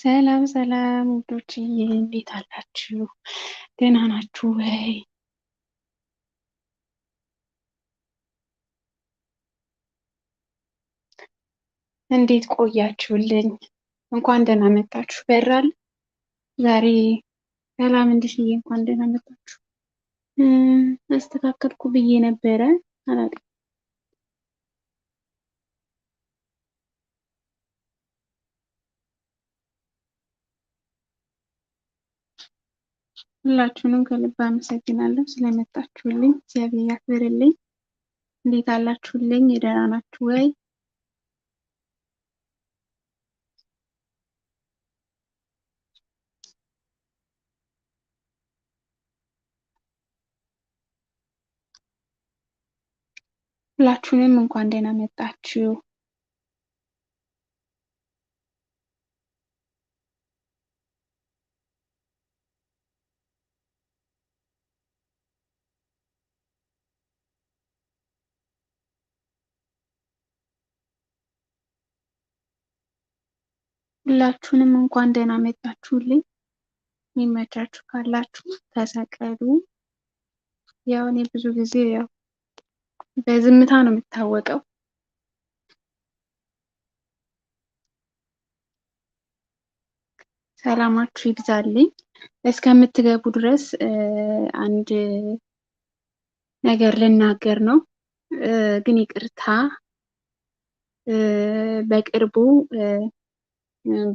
ሰላም ሰላም ውዶችዬ እንዴት አላችሁ? ደህና ናችሁ ወይ? እንዴት ቆያችሁልኝ? እንኳን ደህና መጣችሁ። በራል ዛሬ ሰላም እንድሽዬ እንኳን ደህና መጣችሁ። አስተካከልኩ ብዬ ነበረ አላውቅም። ሁላችሁንም ከልብ አመሰግናለሁ ስለመጣችሁልኝ። እግዚአብሔር ያክብርልኝ። እንዴት አላችሁልኝ? የደህና ናችሁ ወይ? ሁላችሁንም እንኳን ደህና መጣችሁ። ሁላችሁንም እንኳን ደህና መጣችሁልኝ። የሚመቻችሁ ካላችሁ ተሰቀሉ። ያው እኔ ብዙ ጊዜ ያው በዝምታ ነው የምታወቀው። ሰላማችሁ ይብዛልኝ። እስከምትገቡ ድረስ አንድ ነገር ልናገር ነው። ግን ይቅርታ በቅርቡ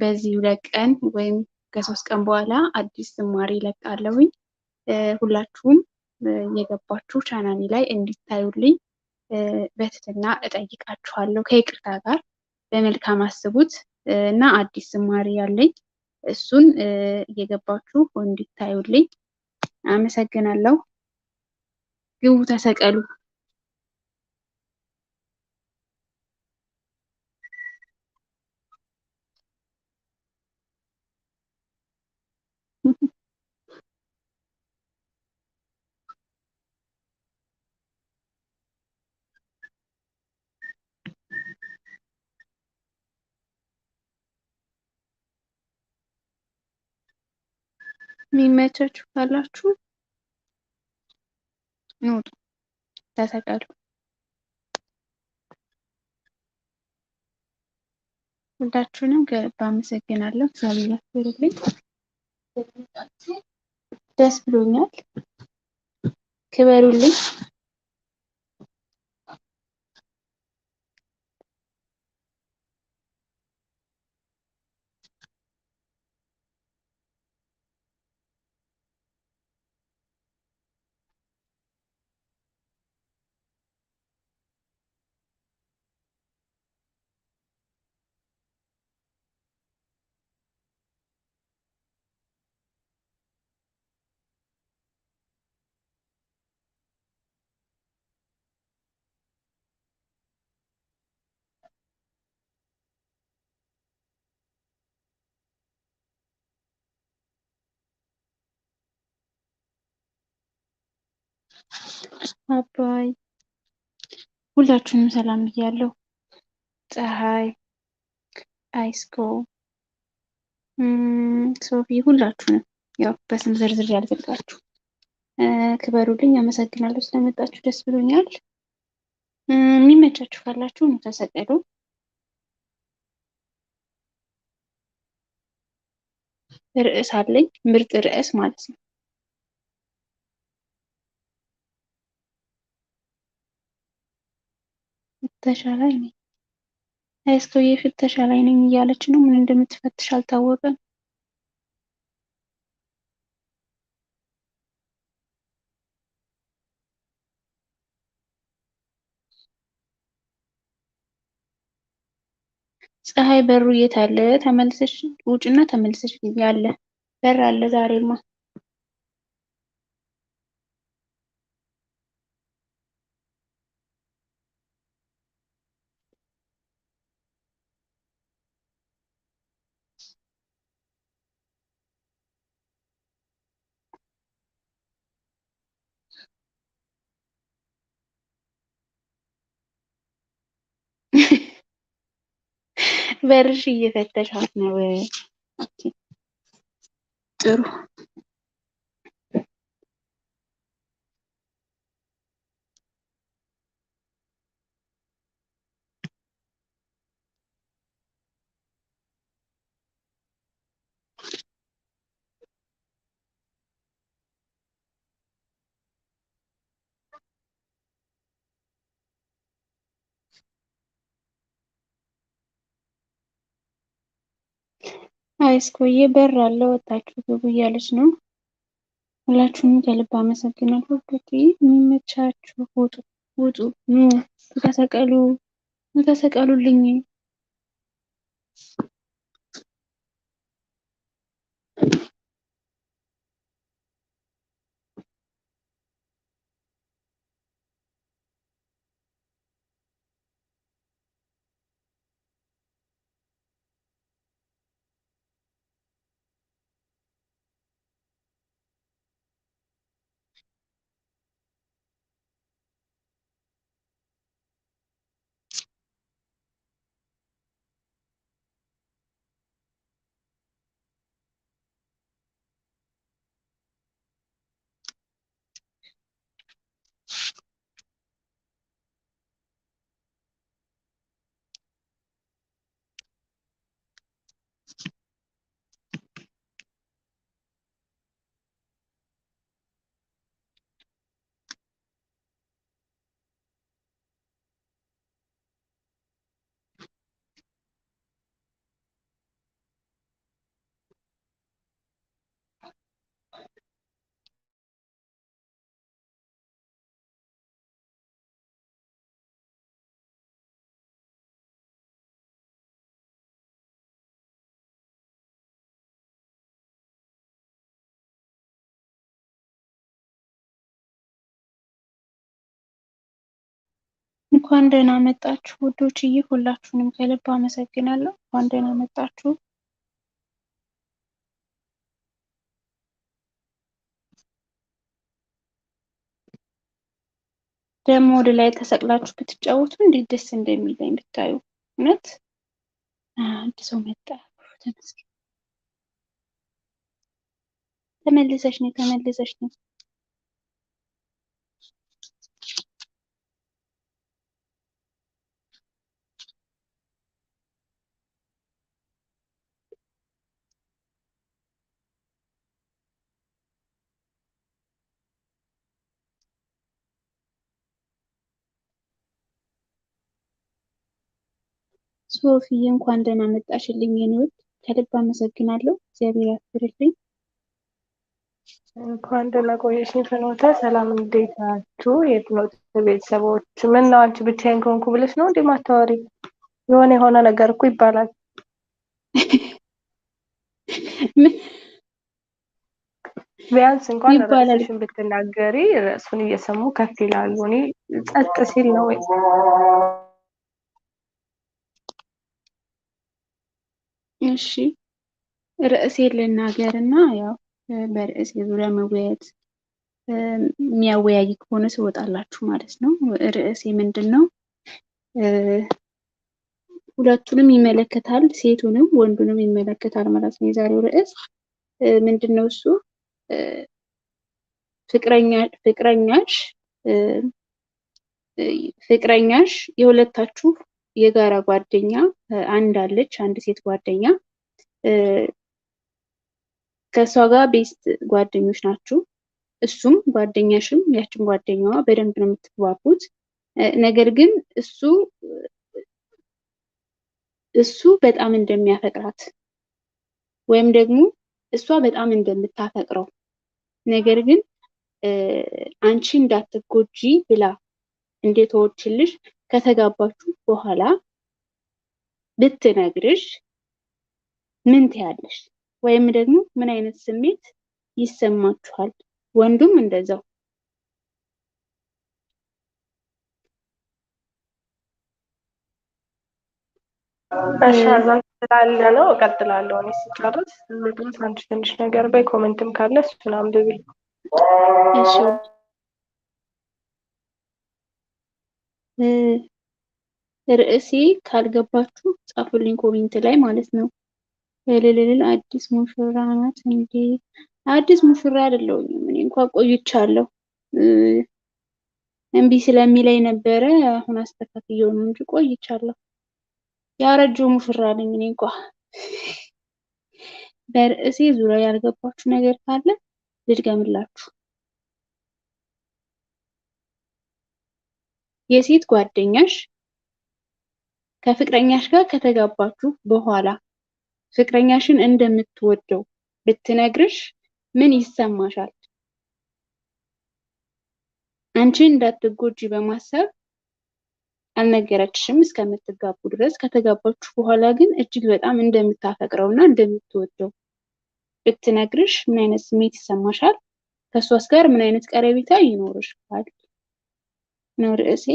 በዚህ 2 ቀን ወይም ከ3 ቀን በኋላ አዲስ ዝማሬ እለቃለሁኝ። ሁላችሁም የገባችሁ ቻናሌ ላይ እንዲታዩልኝ በትህትና እጠይቃችኋለሁ። ከይቅርታ ጋር በመልካም አስቡት እና አዲስ ዝማሬ ያለኝ እሱን እየገባችሁ እንዲታዩልኝ አመሰግናለሁ። ግቡ፣ ተሰቀሉ። የሚመቻችሁ ካላችሁ ኑጡ፣ ተሰቀሉ። ሁላችሁንም ከልብ አመሰግናለሁ። እግዚአብሔር ያክብርልኝ። ደስ ብሎኛል። ክበሩልኝ። አባይ ሁላችሁንም ሰላም ብያለሁ። ፀሐይ፣ አይስኮ፣ ሶፊ ሁላችሁንም ያው በስም ዝርዝር ያልገልጻችሁ ክበሩልኝ። አመሰግናለሁ ስለመጣችሁ ደስ ብሎኛል። የሚመቻችሁ ካላችሁ ነው ተሰቀሉ። ርዕስ አለኝ፣ ምርጥ ርዕስ ማለት ነው። ፍተሻ ላይ ነኝ። አይስኮዬ ፍተሻ ላይ ነኝ እያለች ነው። ምን እንደምትፈትሽ አልታወቀም። ፀሐይ በሩ የት አለ? ተመልሰሽ ውጭና ተመልሰሽ ግቢ። አለ በር አለ ዛሬማ። በርሽ እየፈተሻት ነው። ኦኬ ጥሩ። አይስኮዬ በር አለ ወጣችሁ ግቡ እያለች ነው። ሁላችሁንም ከልብ አመሰግናለሁ። ውዶቼ የሚመቻችሁ ውጡ ውጡ፣ ኑ ተሰቀሉ፣ ተሰቀሉልኝ። እንኳን ደህና መጣችሁ ውዶችዬ፣ ሁላችሁንም ከልብ አመሰግናለሁ። እንኳን ደህና መጣችሁ። ደግሞ ወደ ላይ ተሰቅላችሁ ብትጫወቱ እንዴት ደስ እንደሚለኝ ብታዩ። እውነት አንድ ሰው መጣ። ተመስገን። ተመልሰሽ ነው ተመልሰሽ ነው። ሶፊዬ እንኳን ደህና መጣሽልኝ የኔ ውድ፣ ከልብ አመሰግናለሁ። እግዚአብሔር ያክብርልኝ። እንኳን ደህና ቆየሽኝ ፍኖተ። ሰላም እንዴት ናችሁ? የፍኖተ ቤተሰቦች ምን ነው አንቺ ብቻዬን ከሆንኩ ብለሽ ነው እንዴ ማታወሪ? የሆነ ነገር እኮ ይባላል። ቢያንስ እንኳን ይባላል። ርዕስሽን ብትናገሪ ርዕሱን እየሰሙ ከፍ ይላሉ። እኔ ጸጥ ሲል ነው ወይ? እሺ ርዕሴን ልናገርና ያው በርዕሴ ዙሪያ መወያየት የሚያወያይ ከሆነ ስወጣላችሁ ማለት ነው። ርዕሴ ምንድን ነው? ሁለቱንም ይመለከታል፣ ሴቱንም ወንዱንም ይመለከታል ማለት ነው። የዛሬው ርዕስ ምንድን ነው? እሱ ፍቅረኛሽ የሁለታችሁ የጋራ ጓደኛ አንድ አለች፣ አንድ ሴት ጓደኛ ከእሷ ጋር ቤስት ጓደኞች ናችሁ። እሱም ጓደኛሽም ያችን ጓደኛዋ በደንብ ነው የምትግባቡት። ነገር ግን እሱ በጣም እንደሚያፈቅራት ወይም ደግሞ እሷ በጣም እንደምታፈቅረው ነገር ግን አንቺ እንዳትጎጂ ብላ እንደተወችልሽ ከተጋባችሁ በኋላ ብትነግርሽ ምን ትያለሽ? ወይም ደግሞ ምን አይነት ስሜት ይሰማችኋል? ወንዱም እንደዛው። እሺ አዛን ስላለ ነው እቀጥላለሁ። እኔ ስጨርስ ልድረስ አንቺ ትንሽ ነገር በይ። ኮሜንትም ካለ እሱን አንብቢ። እሺ ርዕሴ ካልገባችሁ ጻፉልኝ ኮሜንት ላይ ማለት ነው። እልልልል አዲስ ሙሽራ ናት እንዴ? አዲስ ሙሽራ አይደለሁም እኔ እንኳን ቆይቻለሁ። እምቢ ስለሚለኝ ነበረ። አሁን አስተካክየው ነው እንጂ ቆይቻለሁ። ያረጀው ሙሽራ ነኝ እኔ እንኳን። በርዕሴ ዙሪያ ያልገባችሁ ነገር ካለ ልድገምላችሁ። የሴት ጓደኛሽ ከፍቅረኛሽ ጋር ከተጋባችሁ በኋላ ፍቅረኛሽን እንደምትወደው ብትነግርሽ ምን ይሰማሻል? አንቺ እንዳትጎጂ በማሰብ አልነገረችሽም እስከምትጋቡ ድረስ። ከተጋባችሁ በኋላ ግን እጅግ በጣም እንደምታፈቅረውና እንደምትወደው ብትነግርሽ ምን አይነት ስሜት ይሰማሻል? ከሷስ ጋር ምን አይነት ቀረቤታ ይኖርሻል ነው ርዕሴ።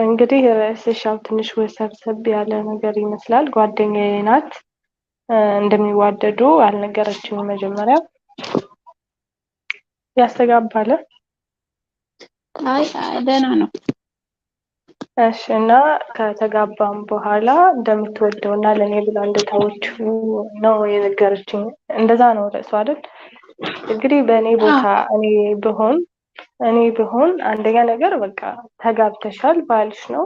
እንግዲህ ርዕስሽ ያው ትንሽ ወሰብሰብ ያለ ነገር ይመስላል። ጓደኛዬ ናት፣ እንደሚዋደዱ አልነገረችኝም። መጀመሪያ ያስተጋባለ። አይ ደህና ነው። እሺ። እና ከተጋባም በኋላ እንደምትወደው እና ለእኔ ብላ እንደተወችው ነው የነገረችኝ። እንደዛ ነው ርዕሱ አይደል? እንግዲህ በእኔ ቦታ እኔ ብሆን አንደኛ ነገር በቃ ተጋብተሻል፣ ባልሽ ነው፣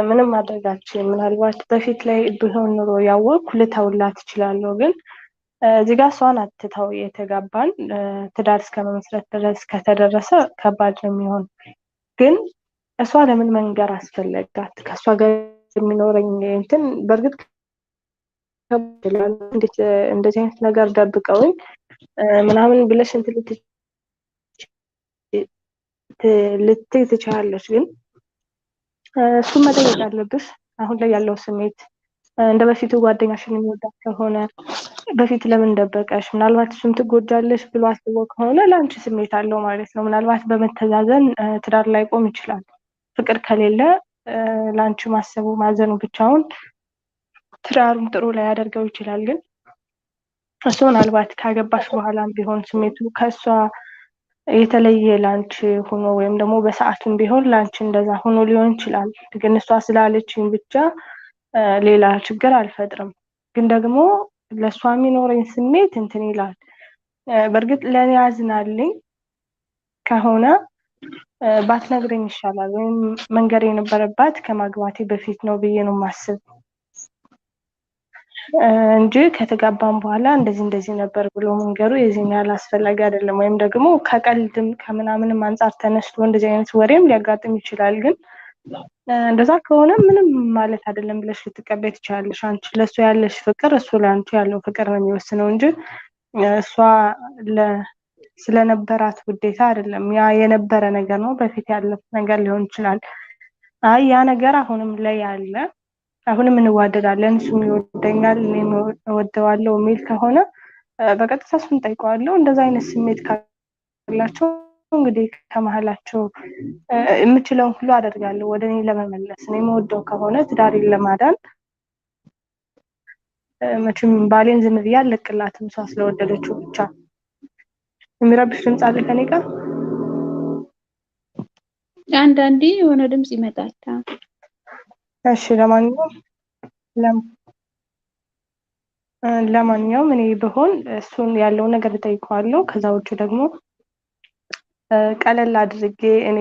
ምንም ማድረጋችን። ምናልባት በፊት ላይ ቢሆን ኑሮ ያወቅኩ ልተውላት እችላለሁ። ግን እዚህ ጋር እሷን አትተው የተጋባን ትዳር እስከ መመስረት ድረስ ከተደረሰ ከባድ ነው የሚሆን። ግን እሷ ለምን መንገር አስፈለጋት? ከእሷ ጋር የሚኖረኝ እንትን በእርግጥ እንዴት እንደዚህ አይነት ነገር ደብቀውኝ ምናምን ብለሽ እንትን ልትይ ትችላለች። ግን እሱን መጠየቅ አለብሽ። አሁን ላይ ያለው ስሜት እንደ በፊቱ ጓደኛሽን የሚወዳት ከሆነ በፊት ለምን ደበቀሽ? ምናልባት እሱም ትጎጃለሽ ብሎ አስቦ ከሆነ ለአንቺ ስሜት አለው ማለት ነው። ምናልባት በመተዛዘን ትዳር ላይ ቆም ይችላል። ፍቅር ከሌለ ለአንቺ ማሰቡ ማዘኑ ብቻውን ትዳሩን ጥሩ ላይ ያደርገው ይችላል። ግን እሱ ምናልባት ካገባሽ በኋላም ቢሆን ስሜቱ ከእሷ የተለየ ላንቺ ሆኖ ወይም ደግሞ በሰዓቱም ቢሆን ላንቺ እንደዛ ሆኖ ሊሆን ይችላል። ግን እሷ ስላለችኝ ብቻ ሌላ ችግር አልፈጥርም። ግን ደግሞ ለእሷ የሚኖረኝ ስሜት እንትን ይላል። በእርግጥ ለእኔ ያዝናልኝ ከሆነ ባትነግረኝ ይሻላል፣ ወይም መንገር የነበረባት ከማግባቴ በፊት ነው ብዬ ነው የማስብ እንጂ ከተጋባም በኋላ እንደዚህ ነበር ብሎ መንገሩ የዚህን ያህል አስፈላጊ አይደለም። ወይም ደግሞ ከቀልድም ከምናምንም አንጻር ተነስቶ እንደዚህ አይነት ወሬም ሊያጋጥም ይችላል። ግን እንደዛ ከሆነ ምንም ማለት አይደለም ብለሽ ልትቀበይ ትችላለሽ። አንቺ ለእሱ ያለሽ ፍቅር እሱ ለአንቺ ያለው ፍቅር ነው የሚወስነው እንጂ እሷ ስለነበራት ውዴታ አይደለም። ያ የነበረ ነገር ነው፣ በፊት ያለፈ ነገር ሊሆን ይችላል። አይ ያ ነገር አሁንም ላይ ያለ አሁንም እንዋደዳለን፣ እሱም ይወደኛል እኔም እወደዋለሁ የሚል ከሆነ በቀጥታ እሱን ጠይቀዋለሁ። እንደዛ አይነት ስሜት ካላቸው እንግዲህ ከመሀላቸው የምችለውን ሁሉ አደርጋለሁ ወደ እኔ ለመመለስ። እኔ የምወደው ከሆነ ትዳሬን ለማዳን መቼም ባሌን ዝም ብዬ አልለቅላትም፣ እሷ ስለወደደችው ብቻ። የሚረብሽ ድምፅ አለ ከኔ ጋር? አንዳንዴ የሆነ ድምፅ ይመጣል። እሺ። ለማንኛውም እኔ ብሆን እሱን ያለውን ነገር እጠይቀዋለሁ። ከዛ ውጭ ደግሞ ቀለል አድርጌ እኔ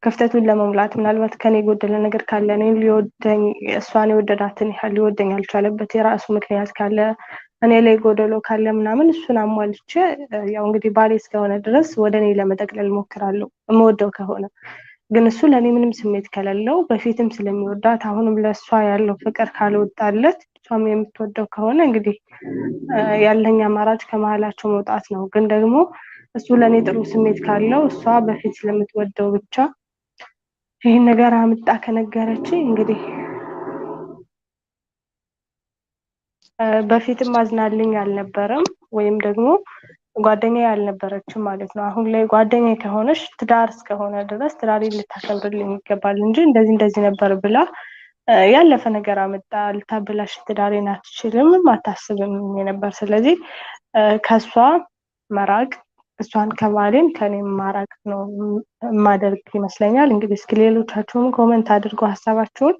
ክፍተቱን ለመሙላት ምናልባት ከኔ የጎደለ ነገር ካለ እኔ ሊወደኝ እሷን የወደዳትን ያህል ሊወደኝ አልቻለበት የራሱ ምክንያት ካለ እኔ ላይ ጎደሎ ካለ ምናምን እሱን አሟልቼ ያው እንግዲህ ባሌ እስከሆነ ድረስ ወደ እኔ ለመጠቅለል ሞክራለሁ የምወደው ከሆነ። ግን እሱ ለእኔ ምንም ስሜት ከሌለው በፊትም ስለሚወዳት አሁንም ለእሷ ያለው ፍቅር ካልወጣለት እሷም የምትወደው ከሆነ እንግዲህ ያለኝ አማራጭ ከመሀላቸው መውጣት ነው። ግን ደግሞ እሱ ለእኔ ጥሩ ስሜት ካለው እሷ በፊት ስለምትወደው ብቻ ይህን ነገር አምጣ ከነገረች እንግዲህ በፊትም አዝናልኝ አልነበረም፣ ወይም ደግሞ ጓደኛዬ አልነበረችም ማለት ነው። አሁን ላይ ጓደኛዬ ከሆነች ትዳር እስከሆነ ድረስ ትዳሬን ልታከብርልኝ ይገባል እንጂ እንደዚህ ነበር ብላ ያለፈ ነገር አመጣ ልታበላሽ ትዳሬን አትችልም አታስብም የነበር። ስለዚህ ከሷ መራቅ እሷን ከባሌም ከኔም ማራቅ ነው የማደርግ ይመስለኛል። እንግዲህ እስኪ ሌሎቻችሁም ኮመንት አድርጎ ሀሳባችሁን።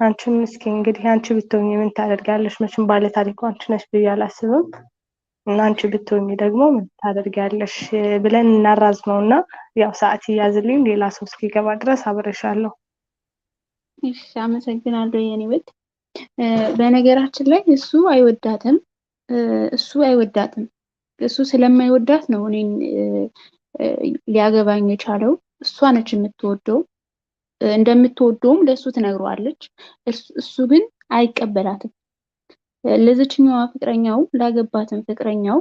አንቺም እስኪ እንግዲህ አንቺ ብትሆኚ ምን ታደርጊያለሽ? መቼም ባለ ታሪኩ አንቺ ነሽ ብዬ አላስብም እና አንቺ ብትሆኚ ደግሞ ምን ታደርጊያለሽ ብለን እናራዝመው እና ያው ሰዓት ይያዝልኝ ሌላ ሰው እስኪገባ ድረስ አብሬሻለሁ። እሺ አመሰግናለሁ የኔ ውድ። በነገራችን ላይ እሱ አይወዳትም። እሱ ስለማይወዳት ነው እኔን ሊያገባኝ የቻለው። እሷ ነች የምትወደው። እንደምትወደውም ለእሱ ትነግረዋለች። እሱ ግን አይቀበላትም። ለዚችኛዋ ፍቅረኛው ላገባትም ፍቅረኛው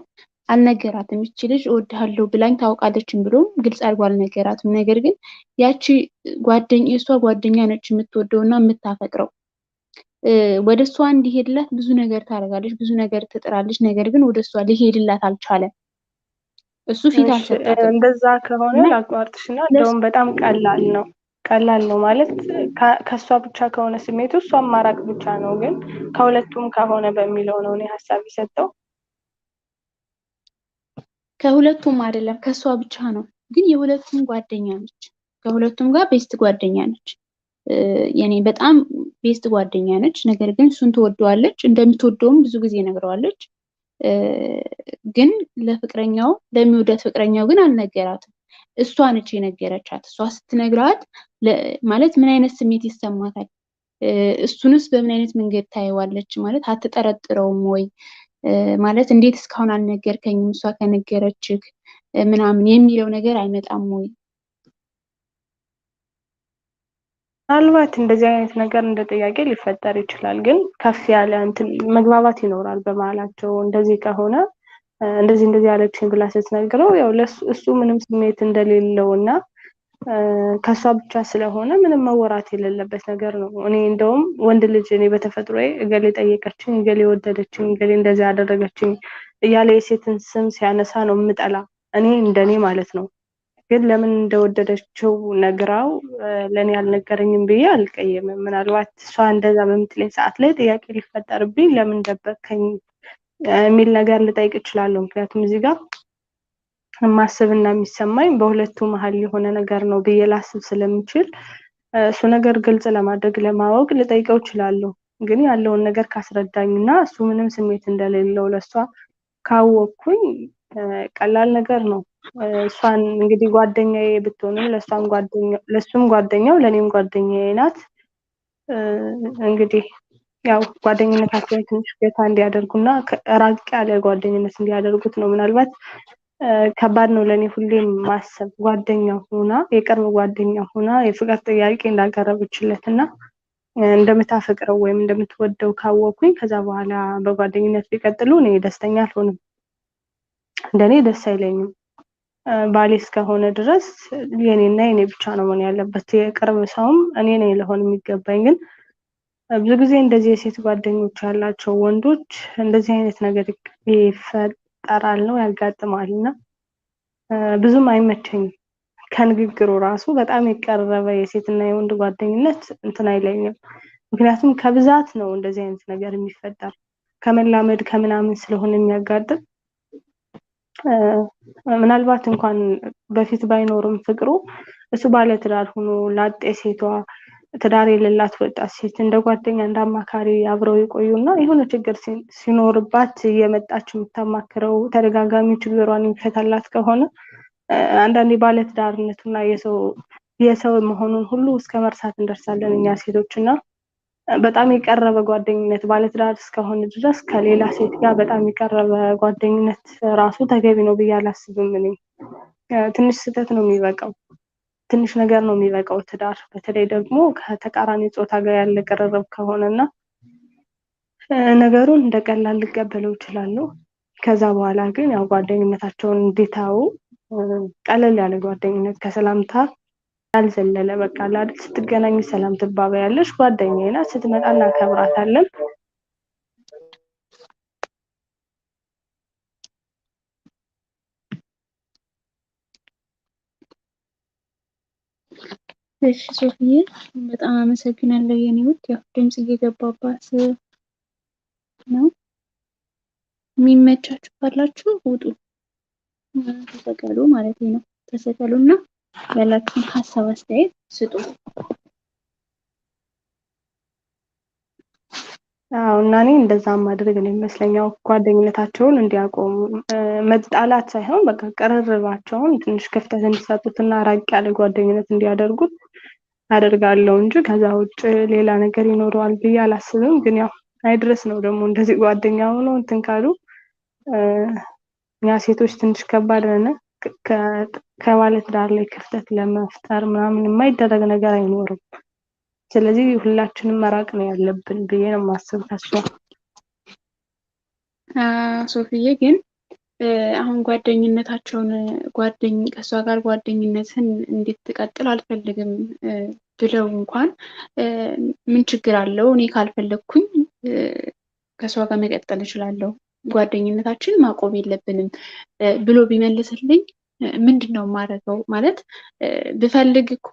አልነገራትም። ይቺ ልጅ እወድሃለሁ ብላኝ ታውቃለችም ብሎ ግልጽ አድርጎ አልነገራትም። ነገር ግን ያቺ የእሷ ጓደኛ ነች የምትወደው እና የምታፈቅረው። ወደ እሷ እንዲሄድላት ብዙ ነገር ታደርጋለች፣ ብዙ ነገር ትጥራለች። ነገር ግን ወደ እሷ ሊሄድላት አልቻለም። እሱ ፊት አልሰጣትም። እንደዛ ከሆነ ላቋርጥሽና እንደውም በጣም ቀላል ነው ማለት ከእሷ ብቻ ከሆነ ስሜቱ እሷ ማራቅ ብቻ ነው። ግን ከሁለቱም ከሆነ በሚለው ነው እኔ ሀሳብ የሰጠው። ከሁለቱም አይደለም ከእሷ ብቻ ነው። ግን የሁለቱም ጓደኛ ነች። ከሁለቱም ጋር ቤስት ጓደኛ ነች። የኔ በጣም ቤስት ጓደኛ ነች። ነገር ግን እሱን ትወደዋለች፣ እንደምትወደውም ብዙ ጊዜ ነግረዋለች። ግን ለሚወዳት ፍቅረኛው ግን አልነገራትም። እሷ ነች የነገረቻት። እሷ ስትነግራት ማለት ምን አይነት ስሜት ይሰማታል? እሱንስ በምን አይነት መንገድ ታየዋለች? ማለት አትጠረጥረውም ወይ? ማለት እንዴት እስካሁን አልነገርከኝም? እሷ ከነገረችህ ምናምን የሚለው ነገር አይመጣም ወይ? ምናልባት እንደዚህ አይነት ነገር እንደ ጥያቄ ሊፈጠር ይችላል። ግን ከፍ ያለ እንትን መግባባት ይኖራል በመሀላቸው። እንደዚህ ከሆነ እንደዚህ ያለችኝ ብላ ስትነግረው ያው እሱ ምንም ስሜት እንደሌለው እና ከሷ ብቻ ስለሆነ ምንም መወራት የሌለበት ነገር ነው። እኔ እንደውም ወንድ ልጅ እኔ በተፈጥሮዬ እገሌ ጠየቀችኝ፣ እገሌ ወደደችኝ፣ እገሌ እንደዚህ ያደረገችኝ እያለ የሴትን ስም ሲያነሳ ነው የምጠላ፣ እኔ እንደኔ ማለት ነው። ግን ለምን እንደወደደችው ነግራው ለኔ አልነገረኝም ብዬ አልቀየምም። ምናልባት እሷ እንደዛ በምትለኝ ሰዓት ላይ ጥያቄ ሊፈጠርብኝ ለምን ደበቀኝ የሚል ነገር ልጠይቅ እችላለሁ። ምክንያቱም እዚህ ጋር ማሰብና የሚሰማኝ በሁለቱ መሀል የሆነ ነገር ነው ብዬ ላስብ ስለምችል እሱ ነገር ግልጽ ለማድረግ ለማወቅ ልጠይቀው እችላለሁ። ግን ያለውን ነገር ካስረዳኝና እሱ ምንም ስሜት እንደሌለው ለሷ ካወቅኩኝ ቀላል ነገር ነው። እሷን እንግዲህ ጓደኛዬ ብትሆንም ለሱም ጓደኛው ለኔም ጓደኛዬ ናት። እንግዲህ ያው ጓደኝነታቸውን ትንሽ ገታ እንዲያደርጉና ራቅ ያለ ጓደኝነት እንዲያደርጉት ነው። ምናልባት ከባድ ነው ለኔ ሁሌም ማሰብ የቅርብ ጓደኛ ሆና የፍቅር ጥያቄ እንዳቀረበችለት እና እንደምታፈቅረው ወይም እንደምትወደው ካወቅኩኝ ከዛ በኋላ በጓደኝነት ቢቀጥሉ እኔ ደስተኛ አልሆንም። እንደኔ ደስ አይለኝም። ባሌ እስከሆነ ድረስ የኔና የኔ ብቻ ነው መሆን ያለበት። የቅርብ ሰውም እኔ ነኝ ልሆን የሚገባኝ። ግን ብዙ ጊዜ እንደዚህ የሴት ጓደኞች ያላቸው ወንዶች እንደዚህ አይነት ነገር ይፈጠራል ነው ያጋጥማል እና ብዙም አይመቸኝም። ከንግግሩ ራሱ በጣም የቀረበ የሴትና የወንድ ጓደኝነት እንትን አይለኝም። ምክንያቱም ከብዛት ነው እንደዚህ አይነት ነገር የሚፈጠር ከመላመድ ከምናምን ስለሆነ የሚያጋጥም። ምናልባት እንኳን በፊት ባይኖርም ፍቅሩ እሱ ባለ ትዳር ሆኖ ላጤ ሴቷ ትዳር የሌላት ወጣት ሴት እንደ ጓደኛ እንደ አማካሪ አብረው የቆዩና የሆነ ችግር ሲኖርባት እየመጣች የምታማክረው ተደጋጋሚ ችግሯን የሚፈታላት ከሆነ አንዳንዴ ባለ ትዳርነቱና የሰው መሆኑን ሁሉ እስከ መርሳት እንደርሳለን እኛ ሴቶች እና በጣም የቀረበ ጓደኝነት ባለትዳር እስከሆነ ድረስ ከሌላ ሴት ጋር በጣም የቀረበ ጓደኝነት ራሱ ተገቢ ነው ብዬ አላስብም። እኔ ትንሽ ስህተት ነው የሚበቃው፣ ትንሽ ነገር ነው የሚበቃው ትዳር። በተለይ ደግሞ ከተቃራኒ ጾታ ጋር ያለ ቅርርብ ከሆነና ነገሩን እንደቀላል ልቀበለው እችላለሁ። ከዛ በኋላ ግን ያው ጓደኝነታቸውን እንዲታው ቀለል ያለ ጓደኝነት ከሰላምታ ያልዘለለ በቃ አይደል፣ ስትገናኙ ሰላም ትባባያለሽ፣ ጓደኛዬ ናት፣ ስትመጣ እናከብራታለን። እሺ ሶፊዬ በጣም አመሰግናለሁ የኔ ውድ። ያው ድምጽ እየገባባት ነው። የሚመቻችሁ ካላችሁ ውጡ። ተሰቀሉ ማለት ነው። ተሰቀሉና ያላችሁን ሀሳብ አስተያየት ስጡ። አዎ እና እኔ እንደዛ ማድረግ ነው የሚመስለኛው ጓደኝነታቸውን እንዲያቆሙ መጣላት ሳይሆን በቃ ቅርርባቸውን ትንሽ ክፍተት እንዲሰጡትና ራቅ ያለ ጓደኝነት እንዲያደርጉት አደርጋለሁ እንጂ ከዛ ውጭ ሌላ ነገር ይኖረዋል ብዬ አላስብም። ግን ያው አይድረስ ነው ደግሞ እንደዚህ ጓደኛ ሆኖ እንትን ካሉ እኛ ሴቶች ትንሽ ከባድ ነን። ከማለት ዳር ላይ ክፍተት ለመፍጠር ምናምን የማይደረግ ነገር አይኖርም። ስለዚህ ሁላችንም መራቅ ነው ያለብን ብዬ ነው የማስበው ከሷ። ሶፊዬ ግን አሁን ከእሷ ጋር ጓደኝነትን እንድትቀጥል አልፈልግም ብለው እንኳን ምን ችግር አለው? እኔ ካልፈለግኩኝ ከእሷ ጋር መቀጠል እችላለሁ፣ ጓደኝነታችን ማቆም የለብንም ብሎ ቢመልስልኝ ምንድን ነው የማደርገው? ማለት ብፈልግ እኮ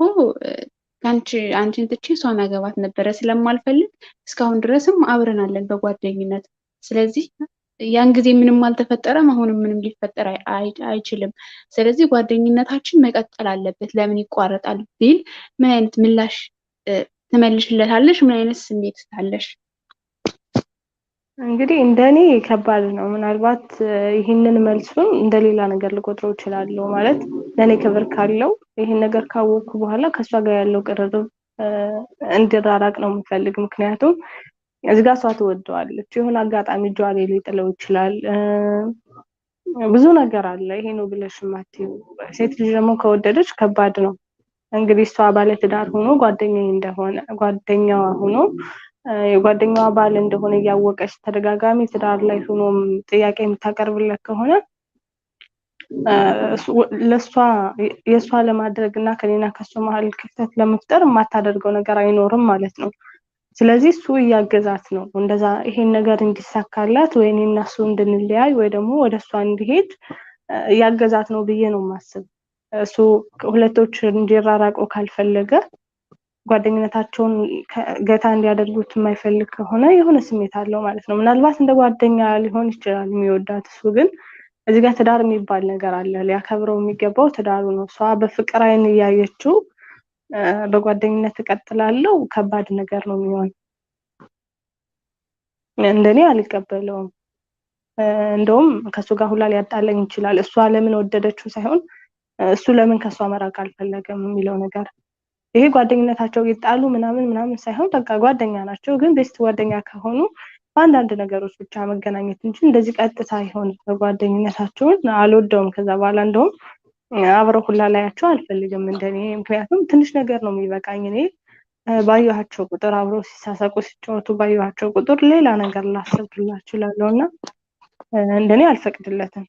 አንቺን ትቼ እሷ ማገባት ነበረ። ስለማልፈልግ እስካሁን ድረስም አብረን አለን በጓደኝነት። ስለዚህ ያን ጊዜ ምንም አልተፈጠረም፣ አሁንም ምንም ሊፈጠር አይችልም። ስለዚህ ጓደኝነታችን መቀጠል አለበት፣ ለምን ይቋረጣል ቢል ምን አይነት ምላሽ ትመልሽለታለሽ? ምን አይነት ስሜት ታለሽ? እንግዲህ እንደኔ ከባድ ነው። ምናልባት ይህንን መልሱን እንደሌላ ነገር ልቆጥረው እችላለሁ። ማለት ለኔ ክብር ካለው ይህን ነገር ካወቅኩ በኋላ ከእሷ ጋር ያለው ቅርርብ እንዲራራቅ ነው የምፈልግ። ምክንያቱም እዚህ ጋር እሷ ትወደዋለች፣ የሆነ አጋጣሚ እጇ ላይ ሊጥለው ይችላል። ብዙ ነገር አለ። ይሄ ነው ብለሽ የማትይው ሴት ልጅ ደግሞ ከወደደች ከባድ ነው። እንግዲህ እሷ ባለ ትዳር ሆኖ ጓደኛዋ ሆኖ የጓደኛዋ ባል እንደሆነ እያወቀች ተደጋጋሚ ትዳር ላይ ሆኖ ጥያቄ የምታቀርብለት ከሆነ የእሷ ለማድረግ እና ከኔና ከእሷ መሀል ክፍተት ለመፍጠር የማታደርገው ነገር አይኖርም ማለት ነው። ስለዚህ እሱ እያገዛት ነው እንደዛ ይሄን ነገር እንዲሳካላት ወይ እኔና እሱ እንድንለያይ ወይ ደግሞ ወደ እሷ እንዲሄድ እያገዛት ነው ብዬ ነው የማስብ። እሱ ሁለቶች እንዲራራቁ ካልፈለገ ጓደኝነታቸውን ገታ እንዲያደርጉት የማይፈልግ ከሆነ የሆነ ስሜት አለው ማለት ነው። ምናልባት እንደ ጓደኛ ሊሆን ይችላል የሚወዳት፣ እሱ ግን እዚህ ጋር ትዳር የሚባል ነገር አለ። ሊያከብረው የሚገባው ትዳሩ ነው። እሷ በፍቅር አይን እያየችው በጓደኝነት እቀጥላለሁ፣ ከባድ ነገር ነው የሚሆን። እንደኔ አልቀበለውም። እንደውም ከሱ ጋር ሁላ ሊያጣለኝ ይችላል። እሷ ለምን ወደደችው ሳይሆን እሱ ለምን ከሷ መራቅ አልፈለገም የሚለው ነገር። ይሄ ጓደኝነታቸው ይጣሉ ምናምን ሳይሆን በቃ ጓደኛ ናቸው። ግን ቤስት ጓደኛ ከሆኑ በአንዳንድ ነገሮች ብቻ መገናኘት እንጂ እንደዚህ ቀጥታ ይሆን ጓደኝነታቸውን አልወደውም። ከዛ በኋላ እንደውም አብረው ሁላ ላያቸው አልፈልግም እንደኔ። ምክንያቱም ትንሽ ነገር ነው የሚበቃኝ። እኔ ባየኋቸው ቁጥር አብረው ሲሳሳቁ ሲጫወቱ ባየኋቸው ቁጥር ሌላ ነገር ላስብላ እችላለሁ እና እንደኔ አልፈቅድለትም።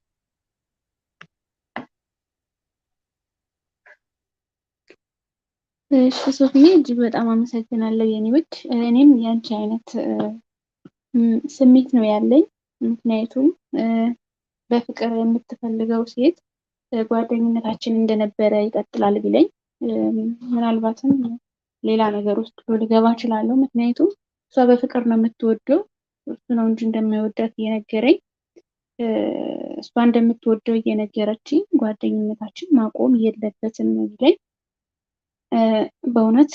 እሺ ሶፊዬ እጅግ በጣም አመሰግናለሁ የኔ ውድ። እኔም ያንቺ አይነት ስሜት ነው ያለኝ። ምክንያቱም በፍቅር የምትፈልገው ሴት ጓደኝነታችን እንደነበረ ይቀጥላል ቢለኝ ምናልባትም ሌላ ነገር ውስጥ ልገባ እችላለሁ። ምክንያቱም እሷ በፍቅር ነው የምትወደው፣ እሱ ነው እንጂ እንደማይወዳት እየነገረኝ፣ እሷ እንደምትወደው እየነገረችኝ ጓደኝነታችን ማቆም የለበትም ቢለኝ በእውነት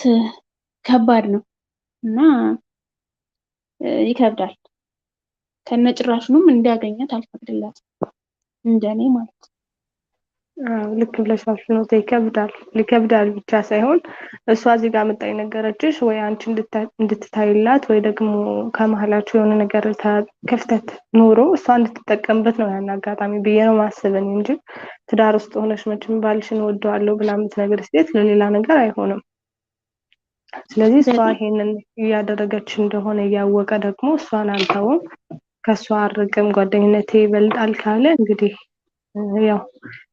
ከባድ ነው እና ይከብዳል። ከነጭራሹንም እንዲያገኛት አልፈቅድላትም እንደኔ ማለት ነው። ልክ ብለሻል ፍኖቴ። ይከብዳል ብቻ ሳይሆን እሷ እዚህ ጋር መጣ የነገረችሽ ወይ አንቺ እንድትታይላት ወይ ደግሞ ከመሀላችሁ የሆነ ነገር ክፍተት ኖሮ እሷ እንድትጠቀምበት ነው ያን አጋጣሚ ብዬ ነው ማስበን እንጂ ትዳር ውስጥ ሆነሽ መቼም ባልሽን ወደዋለሁ ብላ የምትነግር ሴት ለሌላ ነገር አይሆንም። ስለዚህ እሷ ይሄንን እያደረገች እንደሆነ እያወቀ ደግሞ እሷን አልተውም፣ ከእሷ አርቅም፣ ጓደኝነቴ ይበልጣል ካለ እንግዲህ ያው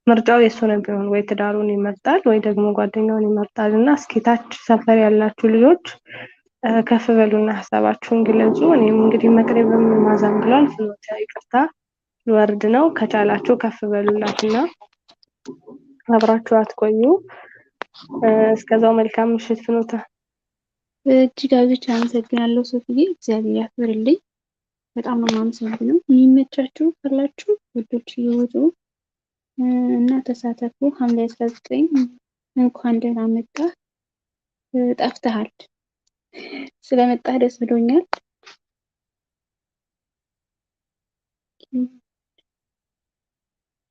ምርጫው የሱ ነው ቢሆን ወይ ትዳሩን ይመርጣል ወይ ደግሞ ጓደኛውን ይመርጣል። እና እስኪ ታች ሰፈር ያላችሁ ልጆች ከፍ በሉና ሀሳባችሁን ግለጹ። እኔም እንግዲህ መቅረብም ማዛም ብሏል። ፍኖተ ይቅርታ ልወርድ ነው። ከቻላችሁ ከፍ በሉላትና አብራችሁ አትቆዩ። እስከዛው መልካም ምሽት ፍኖተ። እጅግ አብዝቼ አመሰግናለሁ ሶፊዬ፣ እግዚአብሔር ያክብርልኝ። በጣም ነው የማመሰግነው። የሚመቻችሁ ካላችሁ ውዶች እየወጡ እና ተሳተፉ። ሐምሌ 19 እንኳን ደህና መጣህ። ጠፍተሃል። ስለመጣህ ደስ ብሎኛል።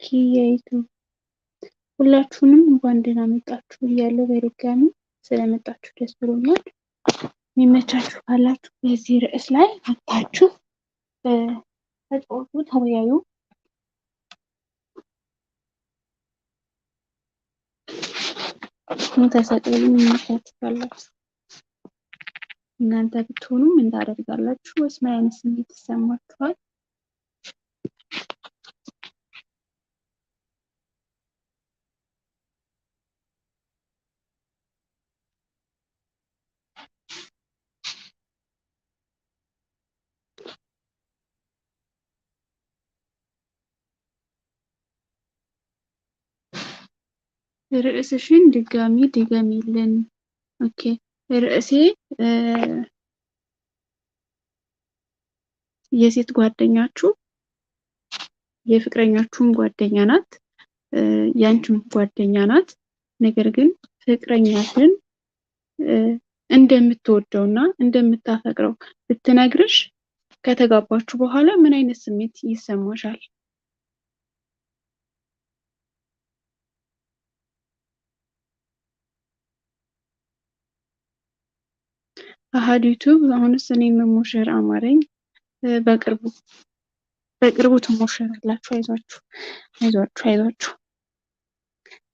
ኪያይቱ ሁላችሁንም እንኳን ደህና መጣችሁ እያለሁ በድጋሚ ስለመጣችሁ ደስ ብሎኛል። የሚመቻችሁ ካላችሁ በዚህ ርዕስ ላይ መጣችሁ ተጫወቱ፣ ተወያዩ። ተሰቀሉ። የሚመቻችሁ ካላችሁ እናንተ ብትሆኑ ምን ታደርጋላችሁ? ወይስ ምን አይነት ስሜት ይሰማችኋል? ርዕስሽን ድገሚልን። ኦኬ ርዕሴ የሴት ጓደኛችሁ የፍቅረኛችሁን ጓደኛ ናት፣ ያንቺም ጓደኛ ናት። ነገር ግን ፍቅረኛሽን እንደምትወደውና እንደምታፈቅረው ብትነግርሽ ከተጋባችሁ በኋላ ምን አይነት ስሜት ይሰማሻል? አሃዱ ዩቲዩብ አሁንስ እኔ መሞሸር አማረኝ። በቅርቡ ትሞሸራላችሁ። አይዟችሁ።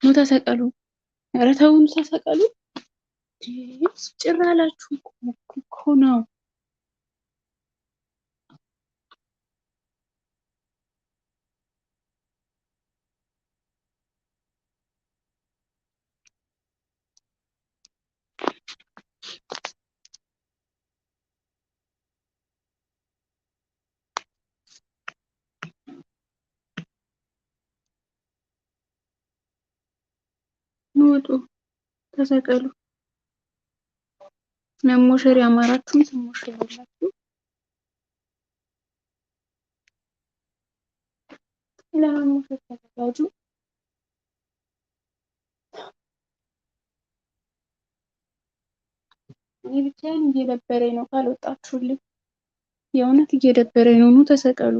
ኑ ተሰቀሉ። ኧረ ተው ኑ ተሰቀሉ። ጭር አላችሁ እኮ ነው። ውጡ፣ ተሰቀሉ። መሞሸር ያማራችሁም ትሞሸራላችሁ። ለመሞሸር ተዘጋጁ። እኔ ብቻዬን እየደበረኝ ነው ካልወጣችሁልኝ። የእውነት እየደበረኝ ነው። ኑ ተሰቀሉ።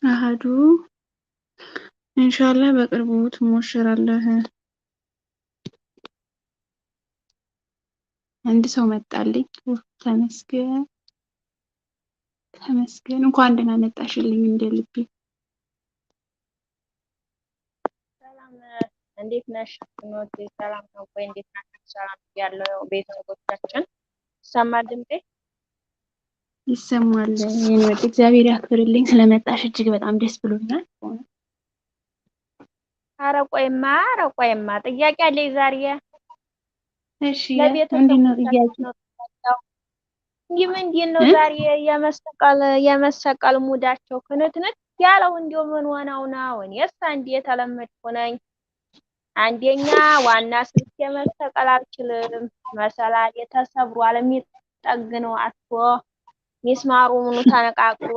አሃዱ ኢንሻአላህ በቅርቡ ትሞሸራለህ። አንድ ሰው መጣልኝ። ተመስገን። እንኳን ደህና መጣሽልኝ እንደ ልቤ። ሰላም እንዴት ነሽ? ኖት ሰላም ነው ወይ? እንዴት ናችሁ? ሰላም ያለው ቤተሰቦቻችን ይሰማል ድምጤ? ይሰማል። የኔ ወድ እግዚአብሔር ያክብርልኝ። ስለመጣሽ እጅግ በጣም ደስ ብሎኛል። ኧረ ቆይማ ጥያቄ አለኝ ዛሬ። እሺ ምንድነው ጥያቄው? ምንድን ነው ዛሬ የመሰቀል ሙዳቸው ክንትንት ያለው? እንዲያው ምን ሆነው ነው? እኔስ አንዴ የተለመድኩ ነኝ። አንደኛ ዋና ስልክ መሰቀል አልችልም። መሰላል ተሰብሯል። የሚጠግነው አጥቶ ሚስማሩ ምኑ ተነቃቅሎ።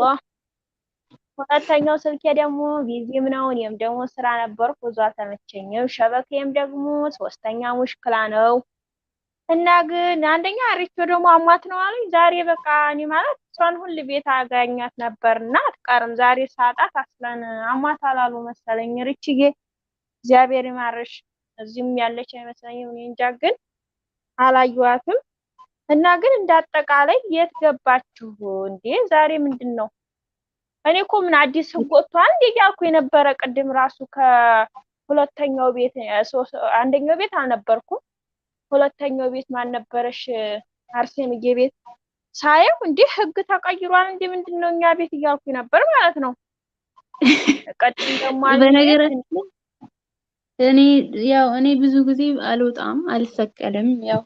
ሁለተኛው ስልኬ ደግሞ ቢዚም ነው። እኔም ደግሞ ስራ ነበርኩ ብዙ አልተመቸኝም። ሸበኬም ደግሞ ሶስተኛ ሙሽክላ ነው። እና ግን አንደኛ አሪቾ ደግሞ አሟት ነው አለኝ። ዛሬ በቃ እኔ ማለት እሷን ሁሉ ቤት አገኛት ነበርና አትቀርም። ዛሬ ሳጣት አስለን አሟት አላሉ መሰለኝ። ሪችዬ እግዚአብሔር ይማርሽ። እዚህም ያለች አይመስለኝም። እኔ እንጃ ግን አላየኋትም። እና ግን እንዳጠቃላይ የት ገባችሁ እንዴ? ዛሬ ምንድን ነው? እኔ እኮ ምን አዲስ ህግ ወጥቷል እንዴ እያልኩ የነበረ ቅድም ራሱ ከሁለተኛው ቤት አንደኛው ቤት አልነበርኩም። ሁለተኛው ቤት ማን ነበረሽ? አርሴምዬ ቤት ሳየው እንዴ ህግ ተቀይሯል እንዴ ምንድን ነው እኛ ቤት እያልኩ ነበር ማለት ነው። ቀጥም ደግሞ እኔ ብዙ ጊዜ አልወጣም አልሰቀልም። ያው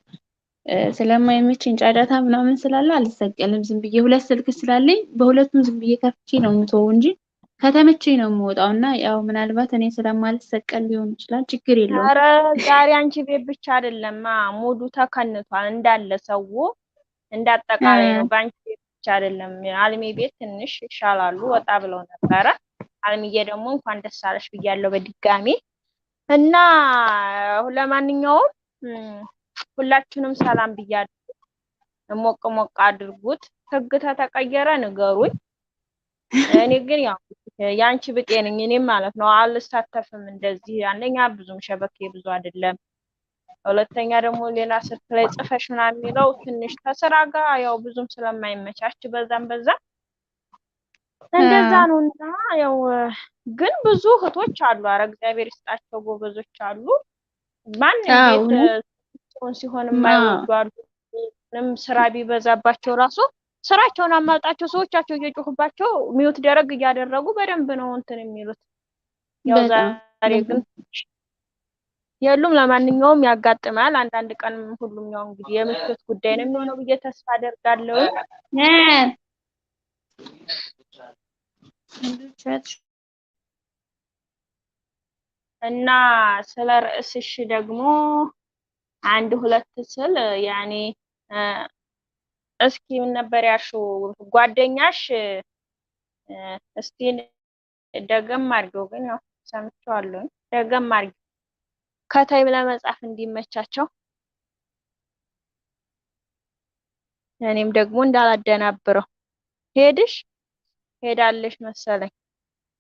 ስለማይመቸኝ ጫጫታ ምናምን ስላለ አልሰቀልም። ዝም ብዬ ሁለት ስልክ ስላለኝ በሁለቱም ዝም ብዬ ከፍቼ ነው የምተወው እንጂ ከተመቸኝ ነው የምወጣው። እና ያው ምናልባት እኔ ስለማልሰቀል ሊሆን ይችላል። ችግር የለውም። ኧረ ዛሬ አንቺ ቤት ብቻ አይደለማ ሙዱ ተከንቷል እንዳለ ሰው እንዳጠቃላይ ነው። በአንቺ ቤት ብቻ አይደለም። አልሚ ቤት ትንሽ ይሻላሉ፣ ወጣ ብለው ነበረ። አልሚዬ ደግሞ እንኳን ደስ አለሽ ብያለሁ በድጋሚ እና ለማንኛውም ሁላችሁንም ሰላም ብያለሁ። ሞቅ ሞቅ አድርጉት። ህግ ተተቀየረ ንገሩኝ። እኔ ግን ያው ያንቺ ብጤ ነኝ እኔም ማለት ነው። አልሳተፍም እንደዚህ። አንደኛ ብዙም ሸበኬ ብዙ አይደለም፣ ሁለተኛ ደግሞ ሌላ ስልክ ላይ ጽፈሽ ምናምን የሚለው ትንሽ ከስራ ጋር ያው ብዙም ስለማይመቻች በዛም እንደዛ ነው። እና ያው ግን ብዙ እህቶች አሉ፣ ኧረ እግዚአብሔር ይስጣቸው ጎበዞች አሉ። ማንም ቤት ሲሆን የማይወዱ አሉ። ምንም ስራ ቢበዛባቸው ራሱ ስራቸውን አማልጣቸው ሰዎቻቸው እየጮሁባቸው ሚውት ደረግ እያደረጉ በደንብ ነው እንትን የሚሉት። ያው ዛሬ ግን የሉም። ለማንኛውም ያጋጥማል አንዳንድ ቀን። ሁሉም ያው እንግዲህ የምቾት ጉዳይ ነው የሚሆነው ብዬ ተስፋ አደርጋለሁ። እና ስለ ርዕስሽ ደግሞ አንድ ሁለት ስል ያኔ እስኪ ምን ነበር ያልሽው? ጓደኛሽ እስቲ ደገም አድርገው፣ ግን ያው ሰምቼዋለሁ። ደገም አድርገው ከታይም ለመጻፍ እንዲመቻቸው፣ እኔም ደግሞ እንዳላደናብረው። ሄዳለሽ መሰለኝ።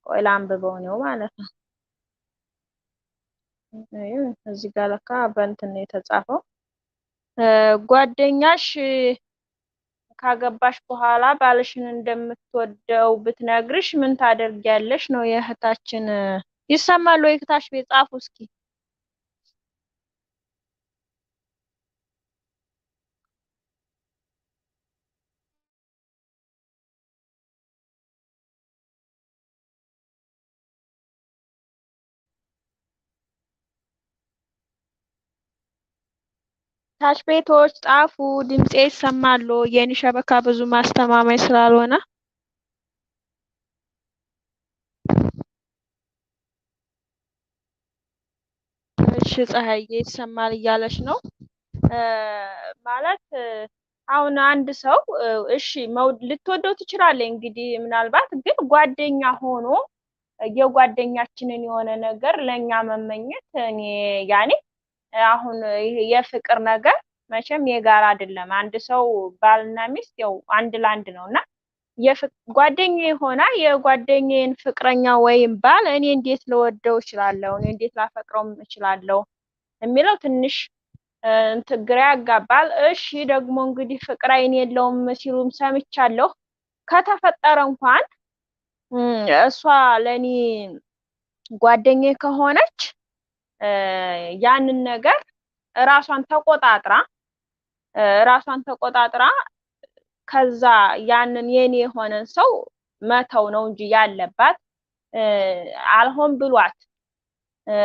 ቆይ ላንብበው ነው ማለት ነው። እዚህ ጋር ለካ በእንትን ነው የተጻፈው። ጓደኛሽ ካገባሽ በኋላ ባልሽን እንደምትወደው ብትነግርሽ ምን ታደርጊያለሽ ነው የእህታችን። ይሰማል ወይ? እህታሽ ቤት ጻፉ እስኪ። ታች ቤቶች ጻፉ። ድምጼ ይሰማሉ? የኔ ሸበካ ብዙ ማስተማማኝ ስላልሆነ እሺ። ፀሐዬ ይሰማል እያለች ነው ማለት። አሁን አንድ ሰው እሺ ልትወደው ትችላለህ እንግዲህ ምናልባት፣ ግን ጓደኛ ሆኖ የጓደኛችንን የሆነ ነገር ለኛ መመኘት እኔ ያኔ አሁን የፍቅር ነገር መቼም የጋራ አይደለም። አንድ ሰው ባልና ሚስት ያው አንድ ለአንድ ነው እና ጓደኛዬ ሆና የጓደኛዬን ፍቅረኛ ወይም ባል እኔ እንዴት ልወደው እችላለሁ? እኔ እንዴት ላፈቅረው እችላለሁ የሚለው ትንሽ ግራ ያጋባል። እሺ ደግሞ እንግዲህ ፍቅር አይን የለውም ሲሉም ሰምቻለሁ። ከተፈጠረ እንኳን እሷ ለኔ ጓደኛዬ ከሆነች ያንን ነገር ራሷን ተቆጣጥራ ከዛ ያንን የኔ የሆነን ሰው መተው ነው እንጂ ያለባት አልሆን ብሏት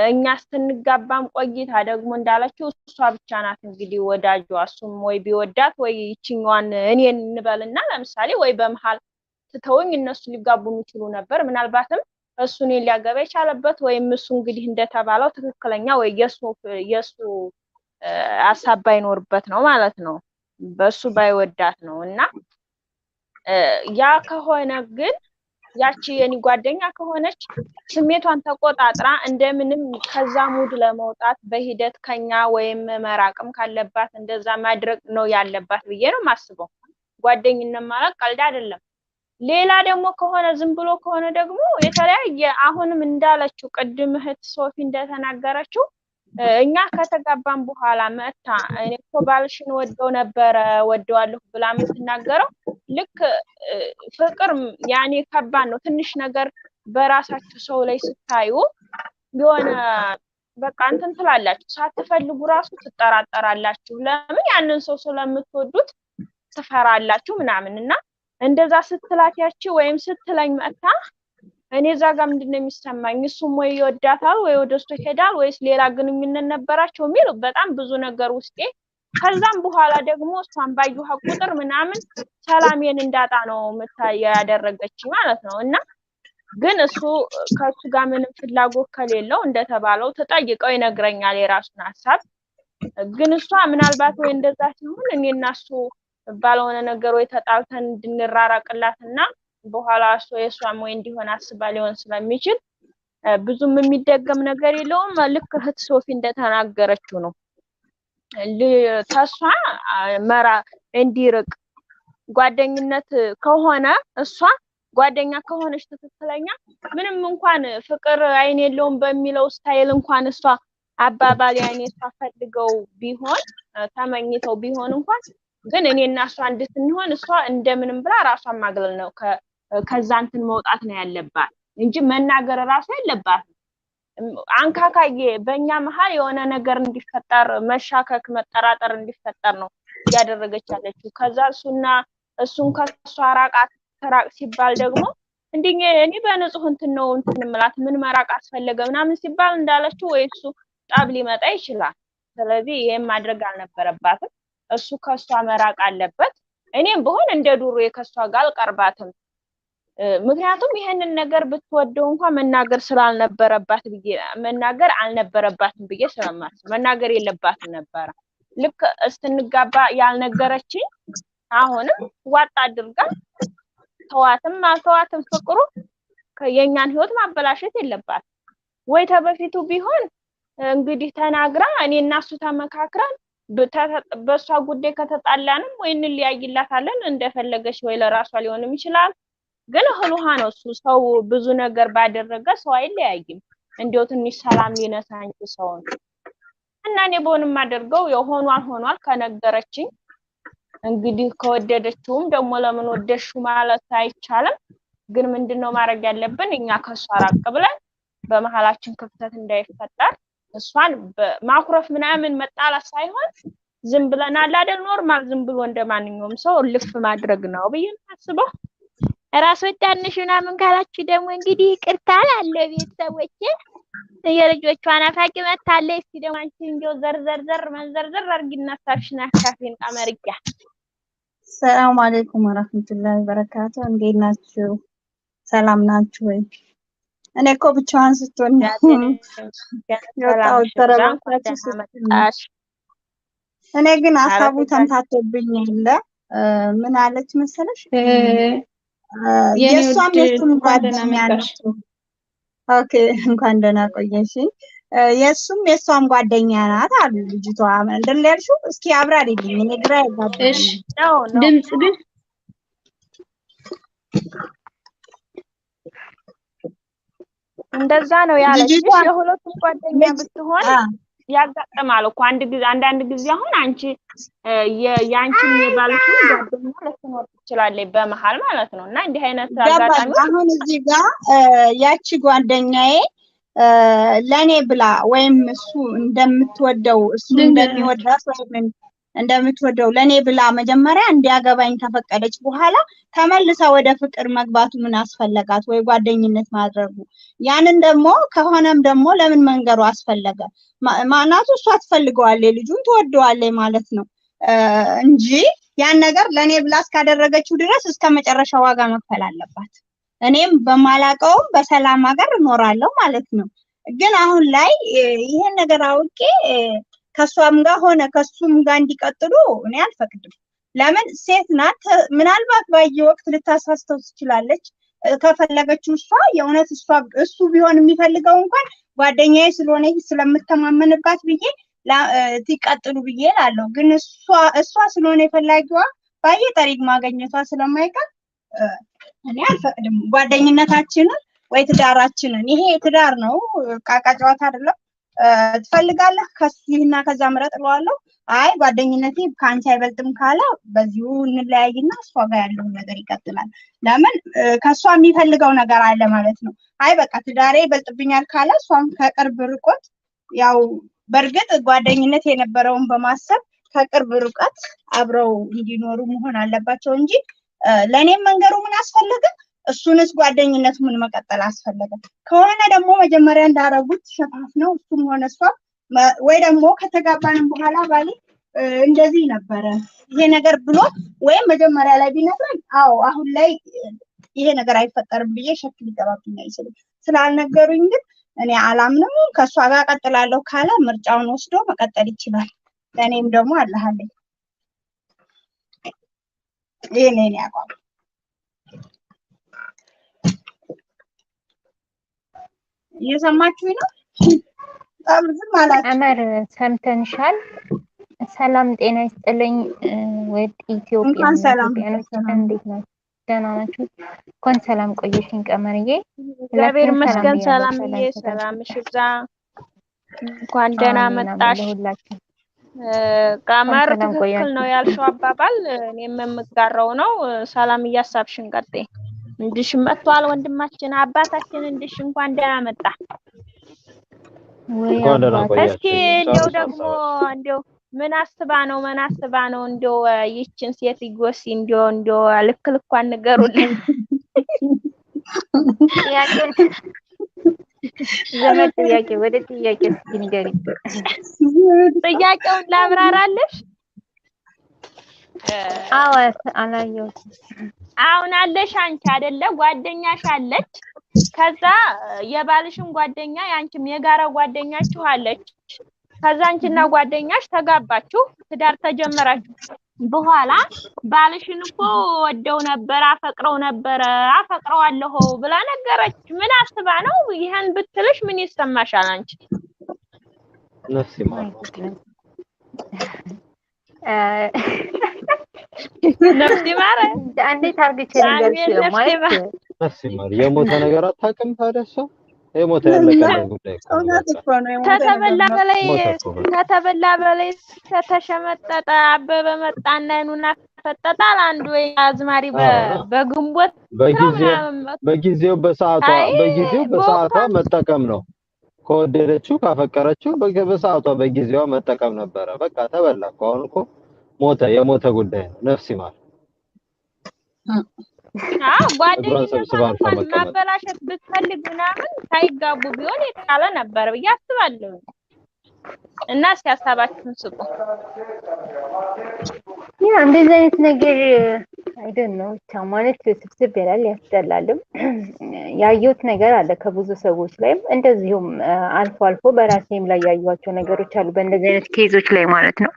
እኛ ስንጋባም ቆይታ ደግሞ እንዳለችው እሷ ብቻ ናት እንግዲህ ወዳጇ። እሱም ወይ ቢወዳት ወይ ይችኛዋን እኔን እንበልና ለምሳሌ ወይ በመሃል ትተውኝ እነሱ ሊጋቡ የሚችሉ ነበር። ምናልባትም እሱ እኔን ሊያገባ የቻለበት ወይም እሱ እንግዲህ እንደተባለው ትክክለኛ ወይ የሱ ሀሳብ ባይኖርበት ነው ማለት ነው። በሱ ባይወዳት ነው። እና ያ ከሆነ ግን ያቺ የኔ ጓደኛ ከሆነች ስሜቷን ተቆጣጥራ እንደምንም ከዛ ሙድ ለመውጣት በሂደት ከኛ ወይም መራቅም ካለባት እንደዛ ማድረግ ነው ያለባት ብዬ ነው የማስበው። ጓደኝነት ማለት ቀልድ አይደለም። ሌላ ደግሞ ከሆነ ዝም ብሎ ከሆነ ደግሞ የተለያየ አሁንም እንዳለችው ቅድም እህት ሶፊ እንደተናገረችው እኛ ከተጋባን በኋላ መታ እኔ እኮ ባልሽን ወደዋለሁ ብላ የምትናገረው ልክ ፍቅር ያኔ ከባድ ነው። ትንሽ ነገር በራሳችሁ ሰው ላይ ስታዩ የሆነ በቃ እንትን ትላላችሁ፣ ሳትፈልጉ ራሱ ትጠራጠራላችሁ። ለምን? ያንን ሰው ስለምትወዱት ትፈራላችሁ ምናምን። እና እንደዛ ስትላት ያቺ ወይም ስትለኝ መታ እኔ እዛ ጋር ምንድነው የሚሰማኝ እሱም ወይ ይወዳታል ወይ ወደሱ ሄዳል ወይስ ሌላ ግንኙነት ነበራቸው የሚል በጣም ብዙ ነገር ውስጤ ከዛም በኋላ ደግሞ እሷን ባየኋ ቁጥር ምናምን ሰላሜን እንዳጣ ነው ያደረገች ማለት ነው። እና ግን እሱ ከሱ ጋር ምንም ፍላጎት ከሌለው እንደተባለው ተጠይቀው ይነግረኛል የራሱን ሐሳብ። ግን እሷ ምናልባት ወይ እንደዛ ሲሆን እኔና እሱ ባልሆነ ነገር ወይ ተጣልተን እንድንራራቅላትና በኋላ እሱ የሷም ወይ እንዲሆን አስባ ሊሆን ስለሚችል ብዙም የሚደገም ነገር የለውም። ልክ እህት ሶፊ እንደተናገረችው ነው ተሷ መራ እንዲርቅ ጓደኝነት ከሆነ እሷ ጓደኛ ከሆነች ትክክለኛ ምንም እንኳን ፍቅር አይን የለውም በሚለው ስታይል እንኳን እሷ አባባል ያኔ እሷ ፈልገው ቢሆን ተመኝተው ቢሆን እንኳን ግን እኔና እሷ እንድትሆን እሷ እንደምንም ብላ ራሷን ማግለል ነው ከዛ እንትን መውጣት ነው ያለባት እንጂ መናገር ራሱ የለባትም። አንካካዬ በእኛ መሃል የሆነ ነገር እንዲፈጠር መሻከክ መጠራጠር እንዲፈጠር ነው ያደረገች ያለችው። ከዛ እሱን ከሷ ራቅ ሲባል ደግሞ እንዲህ እኔ በንጹህ እንትን ነው እንትን ምላት ምን መራቅ አስፈለገ ምናምን ሲባል እንዳለችው ወይ እሱ ጣብ ሊመጣ ይችላል። ስለዚህ ይሄን ማድረግ አልነበረባትም። እሱ ከሷ መራቅ አለበት። እኔም በሆነ እንደ ዱሮ ከሷ ጋር አልቀርባትም። ምክንያቱም ይሄንን ነገር ብትወደው እንኳን መናገር አልነበረባትም ብዬ ስለማስብ መናገር የለባትም ነበር። ልክ እስትንጋባ ያልነገረችኝ አሁንም ዋጣ አድርጋ ተዋትም አልተዋትም ፍቅሩ የኛን ህይወት ማበላሸት የለባት ወይ ተበፊቱ ቢሆን እንግዲህ ተናግራ እኔና እሱ ተመካክረን በሷ ጉዳይ ከተጣላንም ወይ እንለያይላታለን እንደፈለገች ወይ ለራሷ ሊሆንም ይችላል። ግን ህሉሃ ነው እሱ ሰው ብዙ ነገር ባደረገ ሰው አይለያይም። እንዴው ትንሽ ሰላም ሊነሳኝ ሰው እና እኔ በሆንም አድርገው ሆኗል ከነገረችኝ እንግዲህ ከወደደችውም ደግሞ ለምን ወደሽ ማለት አይቻልም። ግን ምንድነው ማድረግ ያለብን እኛ ከሷ ራቅ ብለን በመሃላችን ክፍተት እንዳይፈጠር እሷን ማኩረፍ ምናምን መጣላት ሳይሆን ዝም ብለናል አይደል ኖርማል ዝም ብሎ እንደማንኛውም ሰው ልፍ ማድረግ ነው ብዬ አስበው። ራስ ወዳድነሽ ምናምን ካላችሁ ደግሞ እንግዲህ ይቅርታ አለ ቤተሰቦቼ የልጆቿን አፋቂ መታለች። እስቲ ደግሞ አንቺ እንደው መንዘርዘር አርጊና ሳፍሽና ካፌን ቀመርያ። ሰላም አለይኩም ወራህመቱላሂ ወበረካቱ። እንዴት ናችሁ? ሰላም ናችሁ ወይ? እኔ እኮ ብቻዋን ስትሆን ያጣው ተረባታችሁ ስትመጣሽ እኔ ግን አሳቡ ተንታቶብኝ የለ ምን አለች መሰለሽ የሷም የሱም ጓደኛ ናቸው። ኦኬ እንኳን ደህና ቆየሽኝ። የሱም የሷም ጓደኛ ናት አሉ ልጅቷ ምንድን ነው ያልሽው? እስኪ አብራሪልኝ። እኔ ግራ ያጋባኝ ነው ድምጽ ግን እንደዛ ነው ያለችሽ። የሁለቱም ጓደኛ ብትሆን ያጋጥማል እኮ አንዳንድ ጊዜ አሁን አንቺ ያንቺን የባልሽን ጓደኛ ልትኖር ትችላለች በመሃል ማለት ነው። እና እንዲህ አይነት አጋጣሚ አሁን እዚህ ጋር ያቺ ጓደኛዬ ለኔ ብላ ወይም እሱ እንደምትወደው እሱ እንደሚወዳት ወይም እንደምትወደው ለኔ ብላ መጀመሪያ እንዲያገባኝ ተፈቀደች። በኋላ ተመልሳ ወደ ፍቅር መግባቱ ምን አስፈለጋት? ወይ ጓደኝነት ማድረጉ? ያንን ደግሞ ከሆነም ደግሞ ለምን መንገሩ አስፈለገ? ማናቱ እሷ ትፈልገዋለች፣ ልጁን ትወደዋለች ማለት ነው እንጂ ያን ነገር ለኔ ብላ እስካደረገችው ድረስ እስከመጨረሻ ዋጋ መክፈል አለባት። እኔም በማላቀውም በሰላም ሀገር እኖራለሁ ማለት ነው። ግን አሁን ላይ ይሄን ነገር አውቄ ከሷም ጋር ሆነ ከሱም ጋር እንዲቀጥሉ እኔ አልፈቅድም። ለምን ሴት ናት፣ ምናልባት በየወቅት ልታሳስተው ትችላለች። ከፈለገችው እሷ የእውነት እሱ ቢሆን የሚፈልገው እንኳን ጓደኛዬ ስለሆነ ስለምተማመንባት ብዬ ትቀጥሉ ብዬ እላለሁ። ግን እሷ ስለሆነ የፈላጊዋ በየጠሪቅ ማግኘቷ ስለማይቀር እኔ አልፈቅድም። ጓደኝነታችንን ወይ ትዳራችንን ይሄ ትዳር ነው፣ ቃቃ ጨዋታ አይደለም። ትፈልጋለህ ከዚህና ከዛ ምረጥ እለዋለሁ። አይ ጓደኝነቴ ካንቺ አይበልጥም ካለ በዚሁ እንለያይና እሷ ጋር ያለው ነገር ይቀጥላል። ለምን ከሷ የሚፈልገው ነገር አለ ማለት ነው። አይ በቃ ትዳሬ ይበልጥብኛል ካለ እሷም ከቅርብ ርቆት ያው በርግጥ ጓደኝነት የነበረውን በማሰብ ከቅርብ ርቀት አብረው እንዲኖሩ መሆን አለባቸው እንጂ ለኔም መንገሩ ምን አስፈልገ እሱንስ ጓደኝነቱ ምን መቀጠል አስፈለገ? ከሆነ ደግሞ መጀመሪያ እንዳረጉት ሸፋፍ ነው እሱም ሆነ እሷ ወይ ደግሞ ከተጋባንም በኋላ ባሌ እንደዚህ ነበረ ይሄ ነገር ብሎ ወይም መጀመሪያ ላይ ቢነግረን አዎ አሁን ላይ ይሄ ነገር አይፈጠርም ብዬ ሸክ ሊገባብኝ አይችልም። ስላልነገሩኝ ግን እኔ አላምንም። ከእሷ ጋር ቀጥላለሁ ካለ ምርጫውን ወስዶ መቀጠል ይችላል። ለእኔም ደግሞ አለሃለኝ ይሄን ያቋም እየሰማችሁኝ ነው? በጣም ዝም አላችሁ። ቀመር ሰምተንሻል። ሰላም ጤና ይስጥልኝ። ወደ ኢትዮጵያኖች እንዴት ናችሁ? ደህና ናችሁ? እንኳን ሰላም ቆየሽኝ ቀመርዬ። እግዚአብሔር ይመስገን። ሰላምዬ ሰላምሽ ይብዛ። እንኳን ደህና መጣሽ። ቀመር ትክክል ነው ያልሽው አባባል እኔም የምጋራው ነው። ሰላም እያሳብሽን ቀጥይ። እንድሽ መጥቷል ወንድማችን አባታችን እንድሽ እንኳን ደህና መጣ። እንኳን ደህና ቆያችሁ። እስኪ እንደው ደግሞ እንደው ምን አስባ ነው እንደው ይችን ሴትዮስ እንደው ልክ ልኳን ንገሩልኝ። ዘመድ ጥያቄ ወደ ጥያቄ እስኪ ንገሪኝ። ጥያቄውን ላብራራለሽ? አዎ አላየሁትም። አሁን አለሽ አንቺ አይደለ ጓደኛሽ አለች። ከዛ የባልሽም ጓደኛ ያንቺም የጋራ ጓደኛችሁ አለች። ከዛ አንቺና ጓደኛሽ ተጋባችሁ፣ ትዳር ተጀመራችሁ። በኋላ ባልሽን እኮ ወደው ነበር፣ አፈቅረዋለሁ ብላ ነገረች። ምን አስባ ነው? ይሄን ብትልሽ ምን ይሰማሻል አንቺ? ነፍስ ይማር ነፍስ ይማር እንዴት አርግቼ ልንገርሽ ማለት ነፍስ ይማር የሞተ ነገር አታውቅም ታዲያ እሷ የሞተ ያለቀ ጉዳይ ከተበላ በላይ ተተሸመጠጠ አበበ መጣና አይኑና ፈጠጣል። አንዱ አዝማሪ በግንቦት በጊዜው በሰዓቷ መጠቀም ነው። ከወደደችው ካፈቀረችው በሰዓቷ በጊዜዋ መጠቀም ነበረ። በቃ ተበላ እኮ አሁን እኮ ሞተ። የሞተ ጉዳይ ነው። ነፍስ ይማር። ጓደኝነቷን ማበላሸት ብትፈልግ ምናምን ሳይጋቡ ቢሆን የተሻለ ነበር ብዬ አስባለሁ። እና ሲያሳባችሁን ስጡ። ያ እንደዚህ አይነት ነገር አይደል ነው ማለት ስብስብ ይላል ያስጠላልም። ያየሁት ነገር አለ ከብዙ ሰዎች ላይም እንደዚሁም አልፎ አልፎ በራሴም ላይ ያዩዋቸው ነገሮች አሉ በእንደዚህ አይነት ኬዞች ላይ ማለት ነው።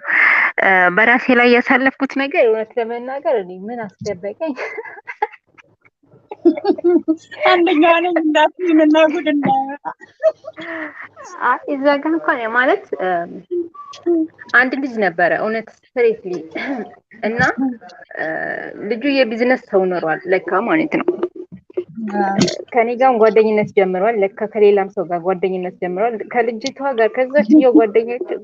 በራሴ ላይ ያሳለፍኩት ነገር እውነት ለመናገር እኔ ምን አስደበቀኝ አንደኛ ነኝ እንዳትይንና ጉድ እንዳይመጣ እዛ ጋር እንኳን ማለት አንድ ልጅ ነበረ እውነት ስትሬትሊ እና ልጁ የቢዝነስ ሰው ኖሯል ለካ ማለት ነው። ከኔ ጋር ጓደኝነት ጀምሯል ለካ ከሌላም ሰው ጋር ጓደኝነት ጀምሯል ከልጅቷ ጋር ከዛችኛው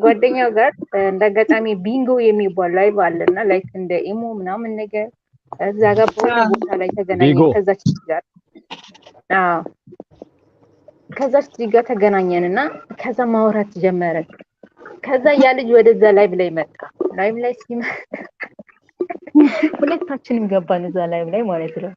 ጓደኛው ጋር እንደጋጣሚ ቢንጎ የሚባል ላይቭ አለና ላይክ እንደ ኢሞ ምናምን ነገር እዛ ጋር ቦታ ላይ ተገናኘን ከዛች ጋር ከዛች ጋር ተገናኘንና ከዛ ማውራት ጀመረን። ከዛ ያ ልጅ ወደዛ ላይቭ ላይ መጣ። ላይቭ ላይ ሲመጣ ሁለታችንም ገባን እዛ ላይቭ ላይ ማለት ነው።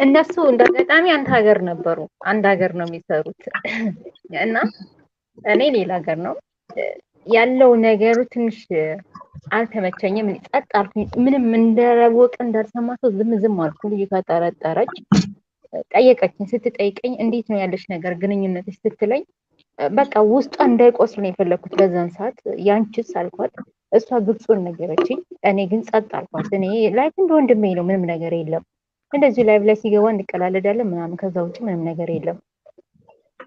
እነሱ እንደጋጣሚ አንድ ሀገር ነበሩ። አንድ ሀገር ነው የሚሰሩት እና እኔ ሌላ ሀገር ነው ያለው ነገሩ ትንሽ አልተመቸኝም። ጸጥ አልኩኝ። ምንም እንደረወቀ እንዳልሰማ ሰው ዝም አልኩ። ልጅቷ ጠረጠረች። ጠየቀችኝ። ስትጠይቀኝ እንዴት ነው ያለሽ ነገር ግንኙነትሽ ስትለኝ በቃ ውስጧ እንዳይቆስል ነው የፈለኩት በዛን ሰዓት። ያንቺስ አልኳት። እሷ ግልጹን ነገረችኝ። እኔ ግን ጸጥ አልኳት። እኔ ላይክ እንደ ወንድሜ ነው፣ ምንም ነገር የለም። እንደዚህ ላይቭ ላይ ሲገባ እንቀላለዳለን ምናምን፣ ከዛ ውጭ ምንም ነገር የለም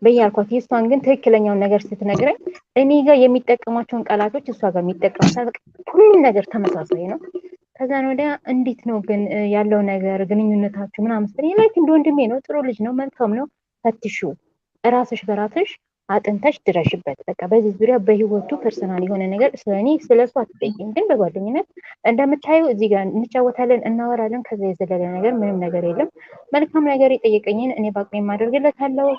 በያልኳት። የእሷን ግን ትክክለኛውን ነገር ስትነግረኝ እኔ ጋር የሚጠቀማቸውን ቃላቶች እሷ ጋር የሚጠቀማቸው ሁሉም ነገር ተመሳሳይ ነው። ከዛ ነው ወዲያ እንዴት ነው ግን ያለው ነገር ግንኙነታችሁ ምናምን ስትለኝ ላይክ እንደ ወንድሜ ነው፣ ጥሩ ልጅ ነው፣ መልካም ነው፣ ፈትሹ ራስሽ በራስሽ አጥንተሽ ድረሽበት። በቃ በዚህ ዙሪያ በህይወቱ ፐርሰናል የሆነ ነገር ስለኔ ስለሱ አትጠይቂም። ግን በጓደኝነት እንደምታዩ እዚህ ጋር እንጫወታለን፣ እናወራለን። ከዛ የዘለለ ነገር ምንም ነገር የለም። መልካም ነገር የጠየቀኝን እኔ ባቅሜ ማድረግለታለሁ።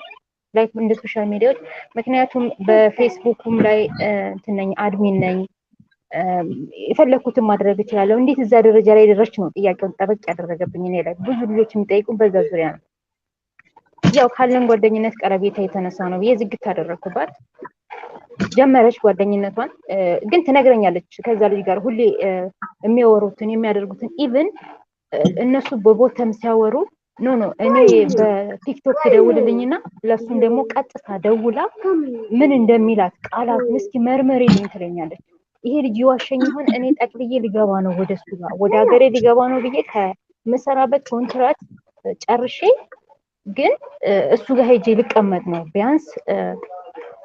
ላይክ እንደ ሶሻል ሚዲያዎች። ምክንያቱም በፌስቡክም ላይ እንትን ነኝ አድሚን ነኝ፣ የፈለኩትን ማድረግ እችላለሁ። እንዴት እዛ ደረጃ ላይ ደረስሽ ነው ጥያቄውን ጠበቅ ያደረገብኝ። እኔ ላይ ብዙ ልጆች የሚጠይቁን በዛ ዙሪያ ነው። ያው ካለን ጓደኝነት ቀረቤታ የተነሳ ነው ብዬ ዝግት አደረኩባት። ጀመረች ጓደኝነቷን፣ ግን ትነግረኛለች ከዛ ልጅ ጋር ሁሌ የሚያወሩትን የሚያደርጉትን። ኢቭን እነሱ በቦተም ሲያወሩ ኖ እኔ በቲክቶክ ትደውልልኝና ለሱም ደግሞ ቀጥታ ደውላ ምን እንደሚላት ቃላቱን እስኪ መርመሪልኝ ትለኛለች። ይሄ ልጅ ይዋሸኝ ይሆን? እኔ ጠቅልዬ ሊገባ ነው ወደሱ ጋር ወደ ሀገሬ ሊገባ ነው ብዬ ከምሰራበት ኮንትራት ጨርሼ ግን እሱ ጋር ሄጄ ልቀመጥ ነው። ቢያንስ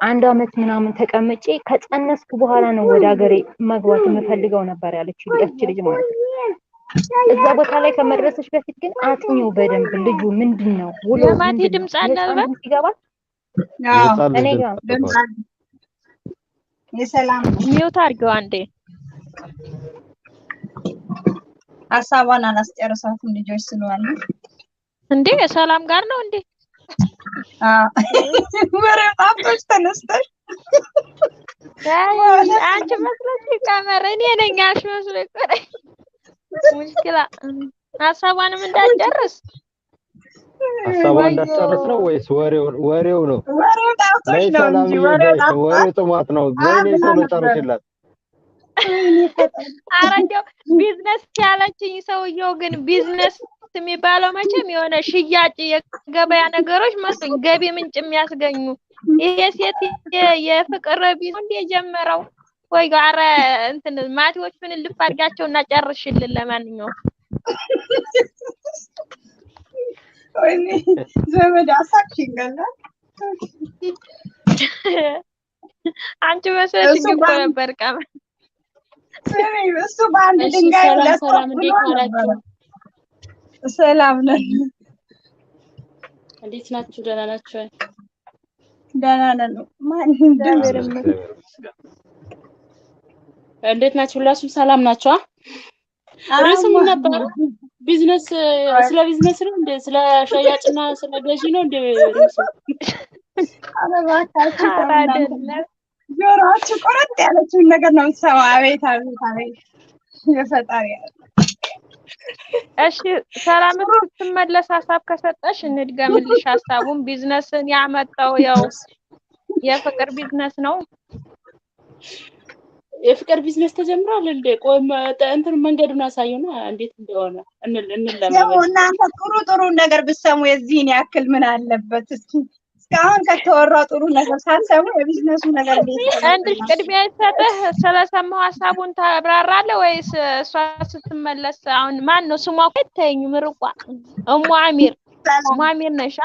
1 አመት ምናምን ተቀምጬ ከጸነስኩ በኋላ ነው ወደ ሀገሬ መግባት የምፈልገው ነበር ያለች ልጅ ማለት ነው። እዛ ቦታ ላይ ከመድረስሽ በፊት ግን አጥኚው በደንብ ልጁ ምንድነው ውሎ የማቲ ድምጽ አለ ይገባል። እኔ ጋር የሰላም ሚውት አድርገው አንዴ። ሀሳቧን አላስጨርሳትም ልጆች ስለሆነ እንዴ ሰላም ጋር ነው እንዴ? ወሬ ጣፍቶች ተነስተሽ አንቺ መስሎሽ ካሜራ እኔ ነኝ አልሽ መስሎሽ ቆይ ሙሽኪላ ሀሳቧንም እንዳትጨርስ ሀሳቧን እንዳትጨርስ ነው ወይስ ወሬው ነው? ወሬው ጣፍቶች ነው እንጂ ወሬው ጥማት ነው። ዘይኔ ቶሎ ጨርሽላት። ኧረ እንደው ቢዝነስ ያለችኝ ሰውየው ግን ቢዝነስ የሚባለው መቼም የሆነ ሽያጭ የገበያ ነገሮች መስሎኝ ገቢ ምንጭ የሚያስገኙ ይሄ ሴት የፍቅር ቢዝነስ እንደ ጀመረው ወይ ጋር እንትን ማቲዎቹን ልፍ አድርጋቸውና ጨርሽልን። ለማንኛውም ወይኔ ዘመድ አሳክሽኝ ገና አንቺ መስለሽኝ እኮ ነበር ቀም እሱ በአንድ ድንጋይ ሁለት ሰላም እንዴት ዋላችሁ? ሰላም ነን። እንዴት ናችሁ? ደህና ናችሁ? ደህና ነን። ማን እንደምር እንዴት ናችሁ? ሁላችሁም ሰላም ናችሁ? ርዕሱ ምን ነበር? ቢዝነስ ስለ ቢዝነስ ነው እንደ ስለ ሸያጭና ስለ ገዢ ነው እንደ ርዕሱ? አረባታችሁ ጆሮአችሁ ቆረጥ ያለችውን ነገር ነው የምትሰማው። አቤት አቤት አቤት የፈጣሪ እሺ ሰላም ስትመለስ ሀሳብ ከሰጠሽ እንድገምልሽ ሀሳቡን። ቢዝነስን ያመጣው ያው የፍቅር ቢዝነስ ነው። የፍቅር ቢዝነስ ተጀምሯል እንዴ? ቆይ እንትን መንገዱን አሳዩና እንዴት እንደሆነ እንለማመድ። እናንተ ጥሩ ነገር ብትሰሙ የዚህን ያክል ምን አለበት? እስካሁን ከተወራው ጥሩ ነገር ሳትሰሙ የቢዝነሱ ነገር እንድሽ ቅድሚያ ይሰጥህ ስለሰማው ሀሳቡን ታብራራለህ ወይስ እሷ ስትመለስ? አሁን ማን ነው ስሟ? ከተኝ ምርቋ እሙ አሚር ነሻ?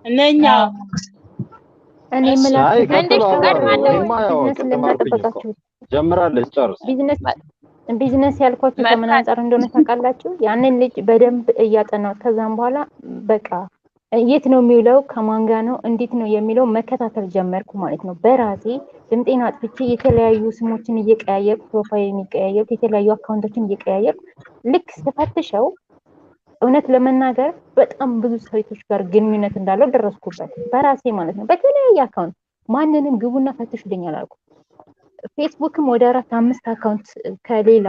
እነኛ እኔ ምላስ እንድሽ ቀድማለሁ ስለማጠበቃችሁ ጀምራለች። ጨርስ። ቢዝነስ ያልኳችሁ ከምን አንፃር እንደሆነ ታውቃላችሁ? ያንን ልጅ በደንብ እያጠናሁት ከዛም በኋላ በቃ የት ነው የሚውለው ከማን ጋር ነው እንዴት ነው የሚለው መከታተል ጀመርኩ ማለት ነው። በራሴ ድምጤን አጥፍቼ የተለያዩ ስሞችን እየቀያየርኩ ፕሮፋይልን እየቀያየርኩ የተለያዩ አካውንቶችን እየቀያየርኩ ልክ ስፈትሸው እውነት ለመናገር በጣም ብዙ ሰዎች ጋር ግንኙነት እንዳለው ደረስኩበት በራሴ ማለት ነው። በተለያየ አካውንት ማንንም ግቡና ፈትሹልኝ አላልኩ። ፌስቡክም ወደ 4-5 አካውንት ከሌላ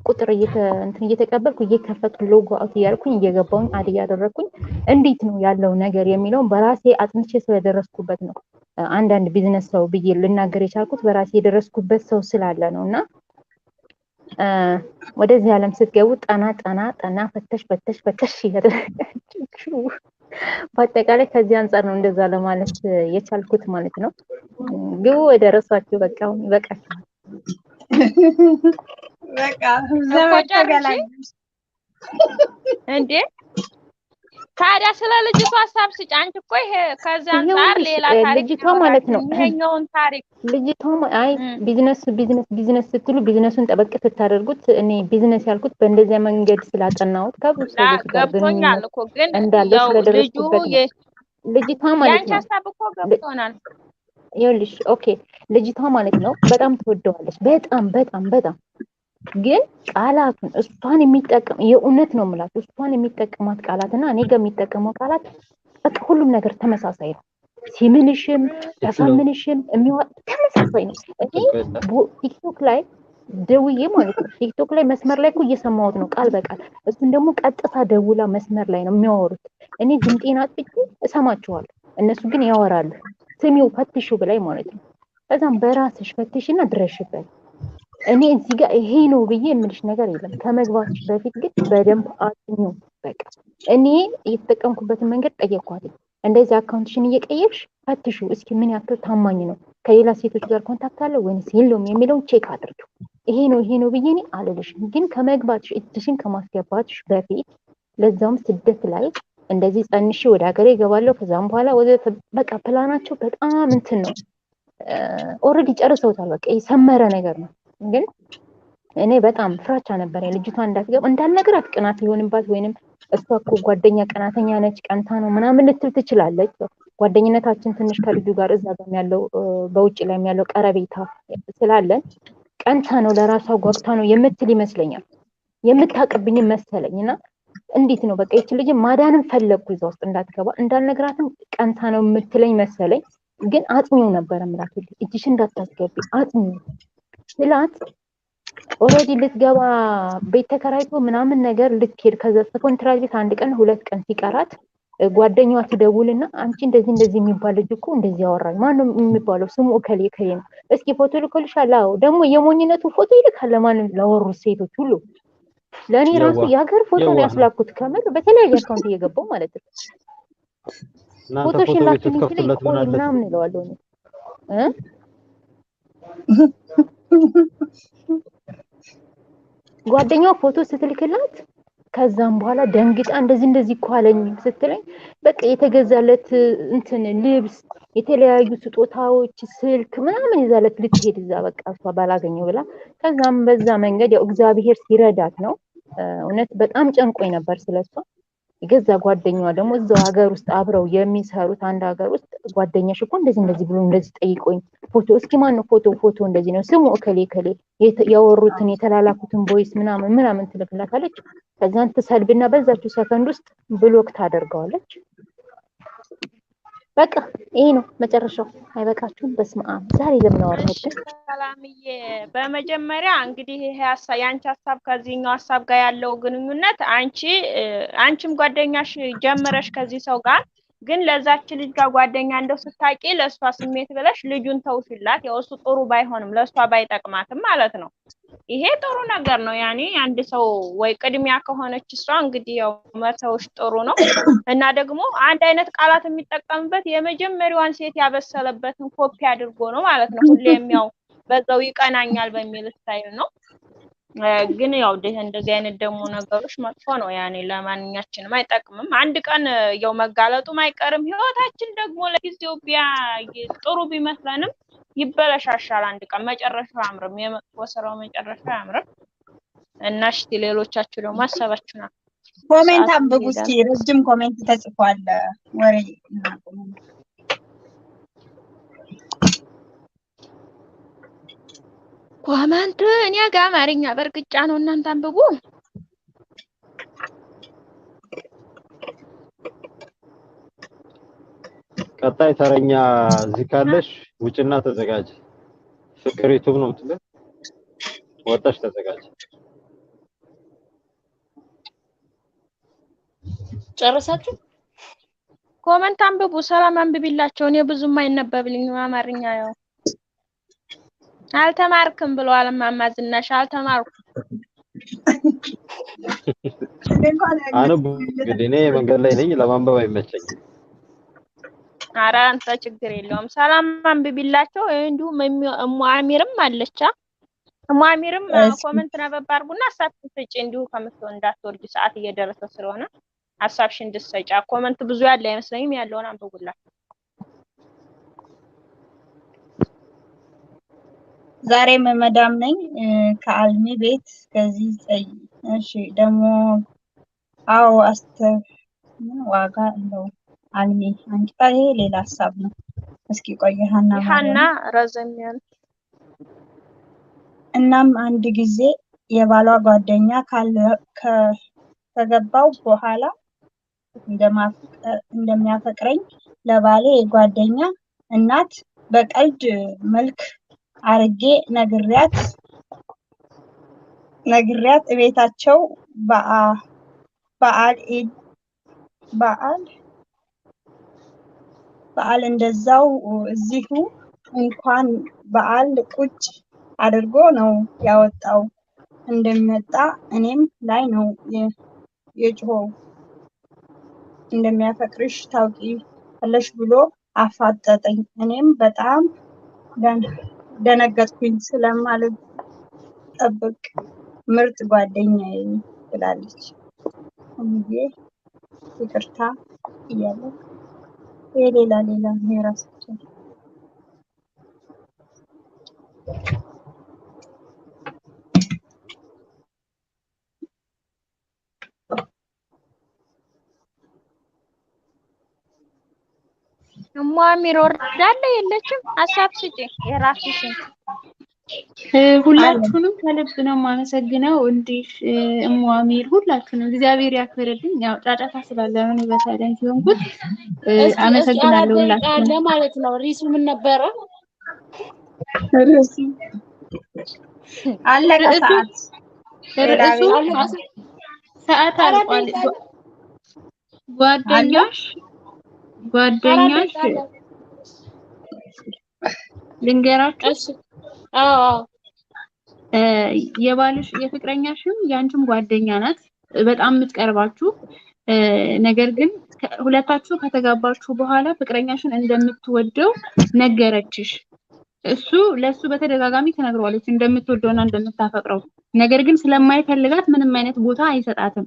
ቁጥር እየተቀበልኩ እየከፈትኩ ሎጎ አውት እያልኩኝ እየገባሁኝ አድ እያደረኩኝ እንዴት ነው ያለው ነገር የሚለውን በራሴ አጥንቼ ስለደረስኩበት ነው። አንዳንድ ቢዝነስ ሰው ብዬ ልናገር የቻልኩት በራሴ የደረስኩበት ሰው ስላለ ነው። እና ወደዚህ ዓለም ስትገቡ ጠና ፈተሽ እያደረጋችሁ በአጠቃላይ ከዚህ አንፃር ነው እንደዛ ለማለት የቻልኩት ማለት ነው። ግቡ ወደ ራሳችሁ በቃ ይበቃችኋል። በቃ ዘመድ ተገላግሽ እንዴ። ታዲያ ስለ ልጅቷ ሀሳብ ስጭ። አንቺ እኮ ይሄ ከዛ አንፃር ሌላ ታሪክ ልጅቷ ማለት ነው ይሄኛውን ታሪክ ልጅቷ አይ ቢዝነስ ስትሉ ቢዝነሱን ጠበቅ ስታደርጉት እኔ ቢዝነስ ያልኩት በእንደዚያ መንገድ ስላጠናሁት ከብዙ ሰዎች ጋር ገብቶኛል እኮ ግን እንዳለ ስለደረስኩበት ነው። ልጅቷ ማለት ያንቺ ነው ሀሳብ እኮ ገብቶናል። ይኸውልሽ ኦኬ ልጅቷ ማለት ነው በጣም ትወደዋለች በጣም ግን ቃላቱን እሷን የሚጠቀም የእውነት ነው የምላችሁ እሷን የሚጠቀማት ቃላትና እኔ ጋር የሚጠቀመው ቃላት በቃ ሁሉም ነገር ተመሳሳይ ነው። ሲምልሽም ያሳምንሽም ተመሳሳይ ነው። እኔ ቲክቶክ ላይ ደውዬ ማለት ነው ቲክቶክ ላይ መስመር ላይ እኮ እየሰማሁት ነው ቃል በቃል። እሱን ደግሞ ቀጥታ ደውላ መስመር ላይ ነው የሚያወሩት። እኔ ድምጤን አጥቼ እሰማቸዋለሁ፣ እነሱ ግን ያወራሉ። ስሚው ፈትሹ ብላይ ማለት ነው። ከዛም በራስሽ ፈትሽና ድረሽበት። እኔ እዚህ ጋር ይሄ ነው ብዬ የምልሽ ነገር የለም። ከመግባትሽ በፊት ግን በደንብ አጥኙ። በቃ እኔ የተጠቀምኩበትን መንገድ ጠየኳት። እንደዚህ አካውንትሽን እየቀየርሽ ፈትሹ እስኪ ምን ያክል ታማኝ ነው፣ ከሌላ ሴቶች ጋር ኮንታክት አለ ወይስ የለውም የሚለውን ቼክ አድርጊው። ይሄ ነው ብዬ እኔ አልልሽም፣ ግን ከመግባትሽ እጅሽን ከማስገባትሽ በፊት ለዛውም ስደት ላይ እንደዚህ ጸንሽ ወደ ሀገሬ እገባለሁ ከዛም በኋላ ወደ በቃ ፕላናቸው በጣም እንትን ነው። ኦልሬዲ ጨርሰውታል። በቃ የሰመረ ነገር ነው። ግን እኔ በጣም ፍራቻ ነበር ልጅቷ እንዳትገባ እንዳልነገራት ቅናት ይሆንባት ወይንም እሷ እኮ ጓደኛ ቀናተኛ ነች ቀንታ ነው ምናምን ልትል ትችላለች። ጓደኝነታችን ትንሽ ከልጁ ጋር እዛ ጋር ያለው በውጭ ላይ ያለው ቀረቤታ ስላለን ቀንታ ነው ለራሷ ጓግታ ነው የምትል ይመስለኛል። የምታቀብኝ መሰለኝና እንዴት ነው በቃ ይቺ ልጅ ማዳንም ፈለግኩ እዛ ውስጥ እንዳትገባ እንዳልነግራትም ቀንታ ነው የምትለኝ መሰለኝ። ግን አጥኚው ነበር ምላት እጅሽ እንዳታስገቢ አጥኚው ስላት ኦልሬዲ ልትገባ ቤት ተከራይቶ ምናምን ነገር ልትሄድ ከዛ ኮንትራት ቤት አንድ ቀን ሁለት ቀን ሲቀራት ጓደኛዋ ትደውልና አንቺ እንደዚህ የሚባል ልጅ እኮ እንደዚህ ያወራኝ ማነው የሚባለው ስሙ እከሌ ነው እስኪ ፎቶ ልኮልሻል። አዎ ደግሞ የሞኝነቱ ፎቶ ይልካል ለማንም ላወሩ ሴቶች ሁሉ። ለእኔ ራሱ የሀገር ፎቶ ነው ያስላኩት ከምር በተለያየ አካውንት እየገባው ማለት ነው። ፎቶሽን ላክልኝ ሲለኝ ቆይ ምናምን እለዋለሁ ጓደኛዋ ፎቶ ስትልክላት ከዛም በኋላ ደንግጣ እንደዚህ እኮ አለኝ ስትለኝ በቃ የተገዛለት እንትን ልብስ የተለያዩ ስጦታዎች ስልክ ምናምን ይዛለት ልትሄድ እዛ በቃ እሷ ባላገኘው ብላ ከዛም በዛ መንገድ ያው እግዚአብሔር ሲረዳት ነው። እውነት በጣም ጨንቆኝ ነበር ስለሷ። የገዛ ጓደኛዋ ደግሞ እዛው ሀገር ውስጥ አብረው የሚሰሩት አንድ ሀገር ውስጥ ጓደኛሽ እኮ እንደዚህ ብሎ እንደዚህ ጠይቆኝ ፎቶ እስኪ ማን ነው ፎቶ እንደዚህ ነው ስሙ እከሌ ያወሩትን የተላላኩትን ቮይስ ምናምን ትልክላታለች። ከዛን ትሰልብና በዛችው ሰከንድ ውስጥ ብሎክ ታደርገዋለች። በቃ ይሄ ነው መጨረሻው። አይበቃችሁም? በስመ አብ ዛሬ ለምን አወራሁት? ሰላምዬ በመጀመሪያ እንግዲህ ይሄ የአንቺ ሀሳብ ከዚህኛው ሀሳብ ጋር ያለው ግንኙነት አንቺም ጓደኛሽ ጀመረሽ ከዚህ ሰው ጋር ግን ለዛች ልጅ ጋር ጓደኛ እንደው ስታቂ ለሷ ስሜት ብለሽ ልጁን ተውሽላት። ያው እሱ ጥሩ ባይሆንም ለሷ ባይጠቅማትም ማለት ነው። ይሄ ጥሩ ነገር ነው። ያኔ አንድ ሰው ወይ ቅድሚያ ከሆነች እሷ እንግዲህ ያው መተውሽ ጥሩ ነው። እና ደግሞ አንድ አይነት ቃላት የሚጠቀምበት የመጀመሪያዋን ሴት ያበሰለበትን ኮፒ አድርጎ ነው ማለት ነው። ሁሌም ያው በዛው ይቀናኛል በሚል ስታይል ነው። ግን ያው እንደዚህ አይነት ደግሞ ነገሮች መጥፎ ነው። ያኔ ለማንኛችንም አይጠቅምም። አንድ ቀን ያው መጋለጡም አይቀርም። ህይወታችን ደግሞ ለጊዜው ጥሩ ቢመስለንም ይበለሻሻል። አንድ ቀን መጨረሻው አያምርም። የመጥፎ ስራው መጨረሻው አያምርም። እና እስቲ ሌሎቻችሁ ደግሞ ሀሳባችሁን ኮሜንት አንብቡ እስኪ። ረጅም ኮሜንት ተጽፏል። ወሬ ኮሜንት እኔ ጋር አማርኛ በርግጫ ነው። እናንተ አንብቡ። ቀጣይ ተረኛ እዚህ ካለሽ ውጭና ተዘጋጅ። ፍቅር ዩቲዩብ ነው የምትለው ወጣሽ ተዘጋጅ። ጨረሳችሁ? ኮሜንት አንብቡ። ሰላም አንብቢላቸው። እኔ ብዙም አይነበብልኝም አማርኛ። ያው አልተማርክም ብለዋል እማማ ዝናሽ። አልተማርኩም። አንቡ እንግዲህ እኔ መንገድ ላይ ነኝ ለማንበብ አይመቸኝም። ኧረ አንተ ችግር የለውም። ሰላም አንብቢላቸው። እንዲሁም እሙአሚርም አለቻ። እሙአሚርም ኮሜንት ነበብ አድርጉና ሀሳብሽን ስጪ። እንዲሁ ከምትሆን እንዳትወርጂ ሰዓት እየደረሰ ስለሆነ ሀሳብሽን እንድትሰጪ። ኮሜንት ብዙ ያለ አይመስለኝም። ያለውን አንብቡላት። ዛሬ መዳም ነኝ ከአልሚ ቤት ከዚህ እሺ ደግሞ አዎ ዋጋ አለው አልሚ አንቺ ጋር ይሄ ሌላ ሀሳብ ነው። እስኪ ቆይ ሀና ረዘም ያለ እናም አንድ ጊዜ የባሏ ጓደኛ ከገባው በኋላ እንደሚያፈቅረኝ ለባሌ ጓደኛ እናት በቀልድ መልክ አርጌ ነግሪያት እቤታቸው በዓል እንደዛው እዚሁ እንኳን በዓል ቁጭ አድርጎ ነው ያወጣው። እንደሚመጣ እኔም ላይ ነው የጮኸው። እንደሚያፈቅርሽ ታውቂያለሽ ብሎ አፋጠጠኝ። እኔም በጣም ደነገጥኩኝ። ስለማልጠብቅ ምርጥ ጓደኛዬ ብላለች። እንዴ ይቅርታ እያለ ሌላ የራሳቸው እማሚር ወርዳለ የለችም። ሀሳብ ስጪ የራስሽን። ሁላችሁንም ከልብ ነው የማመሰግነው። እንዲህ እማሚር ሁላችሁንም እግዚአብሔር ያክብርልኝ። ያው ጫጫታ ስላለ ነው በሳይለንት ሲሆንኩት። አመሰግናለሁ ሁላችሁንም ማለት ነው። ሪሱ ምን ነበረ? ርዕሱ አለቀ። ሰዓት አልቋል። ጓደኛሽ ልንገራችሁ። የባልሽ የፍቅረኛሽም ያንቺም ጓደኛ ናት፣ በጣም የምትቀርባችሁ። ነገር ግን ሁለታችሁ ከተጋባችሁ በኋላ ፍቅረኛሽን እንደምትወደው ነገረችሽ። እሱ ለሱ በተደጋጋሚ ተነግሯለች እንደምትወደውና እንደምታፈቅረው። ነገር ግን ስለማይፈልጋት ምንም አይነት ቦታ አይሰጣትም።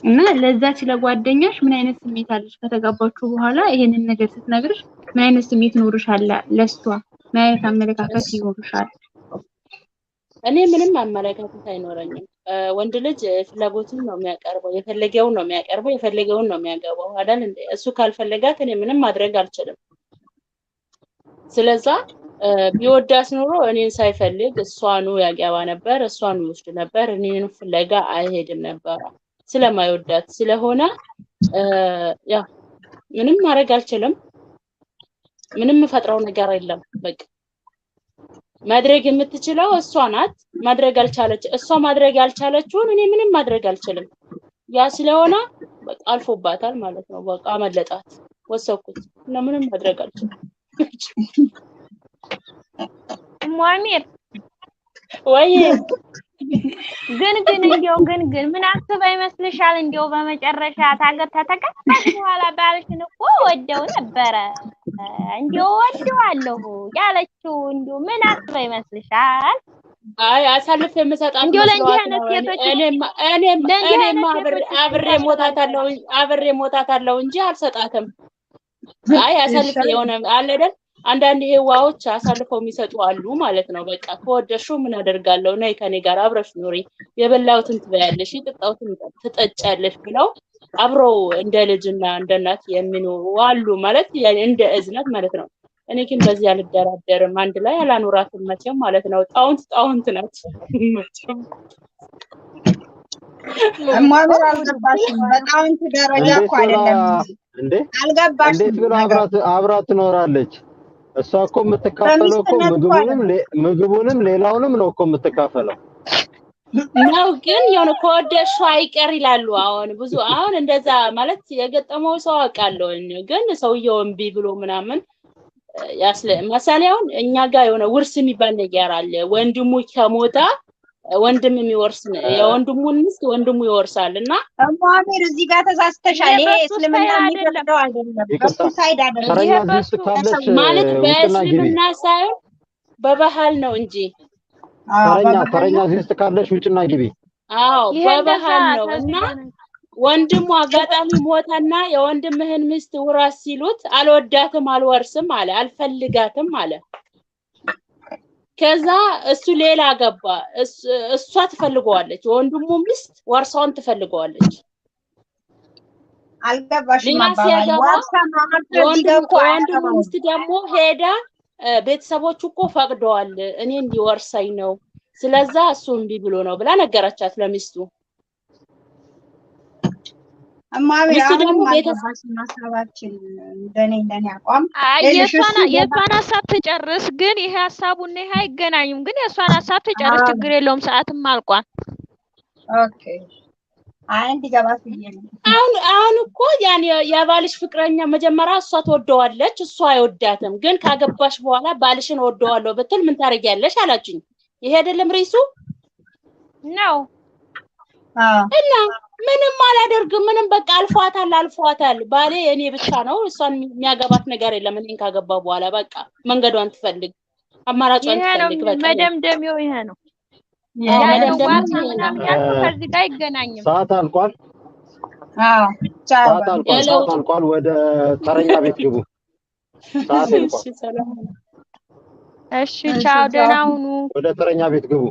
እና ለዛች ለጓደኛሽ ምን አይነት ስሜት አለሽ? ከተጋባችሁ በኋላ ይሄንን ነገር ስትነግርሽ ምን አይነት ስሜት ኖርሻል? ለሷ ምን አይነት አመለካከት ይኖርሻል? እኔ ምንም አመለካከት አይኖረኝም። ወንድ ልጅ ፍላጎቱን ነው የሚያቀርበው፣ የፈለገውን ነው የሚያቀርበው፣ የፈለገውን ነው የሚያገባው አይደል እንዴ? እሱ ካልፈለጋት እኔ ምንም ማድረግ አልችልም። ስለዛ ቢወዳስ ኖሮ እኔን ሳይፈልግ እሷኑ ያገባ ነበር፣ እሷኑ ይወስድ ነበር፣ እኔን ፍለጋ አይሄድም ነበር። ስለማይወዳት ስለሆነ ያ ምንም ማድረግ አልችልም። ምንም ፈጥረው ነገር የለም። በቃ ማድረግ የምትችለው እሷ ናት። ማድረግ ያልቻለችውን እኔ ምንም ማድረግ አልችልም። ያ ስለሆነ በቃ አልፎባታል ማለት ነው። በቃ አመለጣት፣ ወሰኩት እና ምንም ማድረግ አልችልም። ሙአሚር ወይ ግን ምን አስባ ይመስልሻል? እንዲያው በመጨረሻ ተተከታች በኋላ ባልሽን እኮ ወደው ነበረ እንዲያው ወደዋለሁ ያለችው እንዲያው ምን አስባ ይመስልሻል? አይ አሳልፍ የምሰጣት እንዲያው ለእንዲህ አይነት ሴቶች እኔም አብሬ ሞታታለሁ እንጂ አልሰጣትም። አይ አሳልፍ የሆነ አለ አይደል? አንዳንድ ህዋዎች አሳልፈው የሚሰጡ አሉ ማለት ነው። በቃ ከወደሽው ምን አደርጋለሁ ነይ ከኔ ጋር አብረሽ ኑሪ፣ የበላውትን ትበያለሽ፣ የጠጣውትን ትጠጫለሽ ብለው አብረው እንደ ልጅና እንደ እናት የሚኖሩ አሉ ማለት እንደ እዝነት ማለት ነው። እኔ ግን በዚህ አልደራደርም። አንድ ላይ አላኖራትም መቼም ማለት ነው። ጣውንት ናት መቼም። ሙአሚር አልገባሽም። በጣውንት ደረጃ እኮ አይደለም እንዴ? አልገባሽም። እንዴት ብላ አብራት ትኖራለች? እሷ እኮ የምትካፈለው እኮ ምግቡንም ሌላውንም ነው እኮ የምትካፈለው ነው። ግን የሆነ ከወደሽው አይቀር ይላሉ። አሁን እንደዛ ማለት የገጠመው ሰው አውቃለሁ። ግን ሰውየው እምቢ ብሎ ምናምን ማሳሌውን እኛ ጋር የሆነ ውርስ የሚባል ነገር አለ። ወንድሙ ከሞታ ወንድም የሚወርስ የወንድሙን ሚስት ወንድሙ ይወርሳልና ሙአሚር እዚህ ጋር ተሳስተሻል። ይሄ እስልምና የሚፈቅደው አይደለም። በሱ ሳይድ አይደለም ማለት በእስልምና ሳይሆን በባህል ነው እንጂ ተረኛ ዚስት ካለሽ ውጭና ግቢ። አዎ በባህል ነው። እና ወንድሙ አጋጣሚ ሞተና የወንድምህን ሚስት ውራስ ሲሉት አልወዳትም አልወርስም አለ፣ አልፈልጋትም አለ። ከዛ እሱ ሌላ ገባ። እሷ ትፈልገዋለች፣ ወንድሙ ሚስት ወርሳውን ትፈልገዋለች። አልገባሽም? ወንድሙ ሚስት ደግሞ ሄዳ ቤተሰቦቹ እኮ ፈቅደዋል እኔ እንዲወርሳኝ ነው፣ ስለዛ እሱ እምቢ ብሎ ነው ብላ ነገረቻት ለሚስቱ። እማቤ ሚስቱ ደግሞ አሁንም ቤተሰብ አልገባሽም ሀሳባችን እንደኔ አቋም የእሷን ሀሳብ ትጨርስ። ግን ይሄ ሀሳቡና ይሄ አይገናኙም። ግን የእሷን ሀሳብ ትጨርስ፣ ችግር የለውም። ሰዓትም አልቋል። ኦኬ አይ እንዲገባት ብዬ ነው። አሁን እኮ ያን የባልሽ ፍቅረኛ መጀመሪያ እሷ ትወደዋለች፣ እሷ አይወዳትም። ግን ካገባሽ በኋላ ባልሽን ወደዋለሁ ብትል ምን ታረጊያለሽ አላችኝ። ይሄ አይደለም ርዕሱ ነው። እና ምንም አላደርግም። ምንም በቃ አልፏታል። ባሌ እኔ ብቻ ነው፣ እሷን የሚያገባት ነገር የለም። እኔን ካገባ በኋላ በቃ መንገዷን ትፈልግ፣ አማራጯን ትፈልግ። በቃ መደምደሚያው ይሄ ነው። ከዚህ ጋር አይገናኝም። ሰዓት አልቋል። ሰዓት አልቋል። ወደ ተረኛ ቤት ግቡ። ሰዓት አልቋል። እሺ ቻው፣ ደህና ሁኑ። ወደ ተረኛ ቤት ግቡ።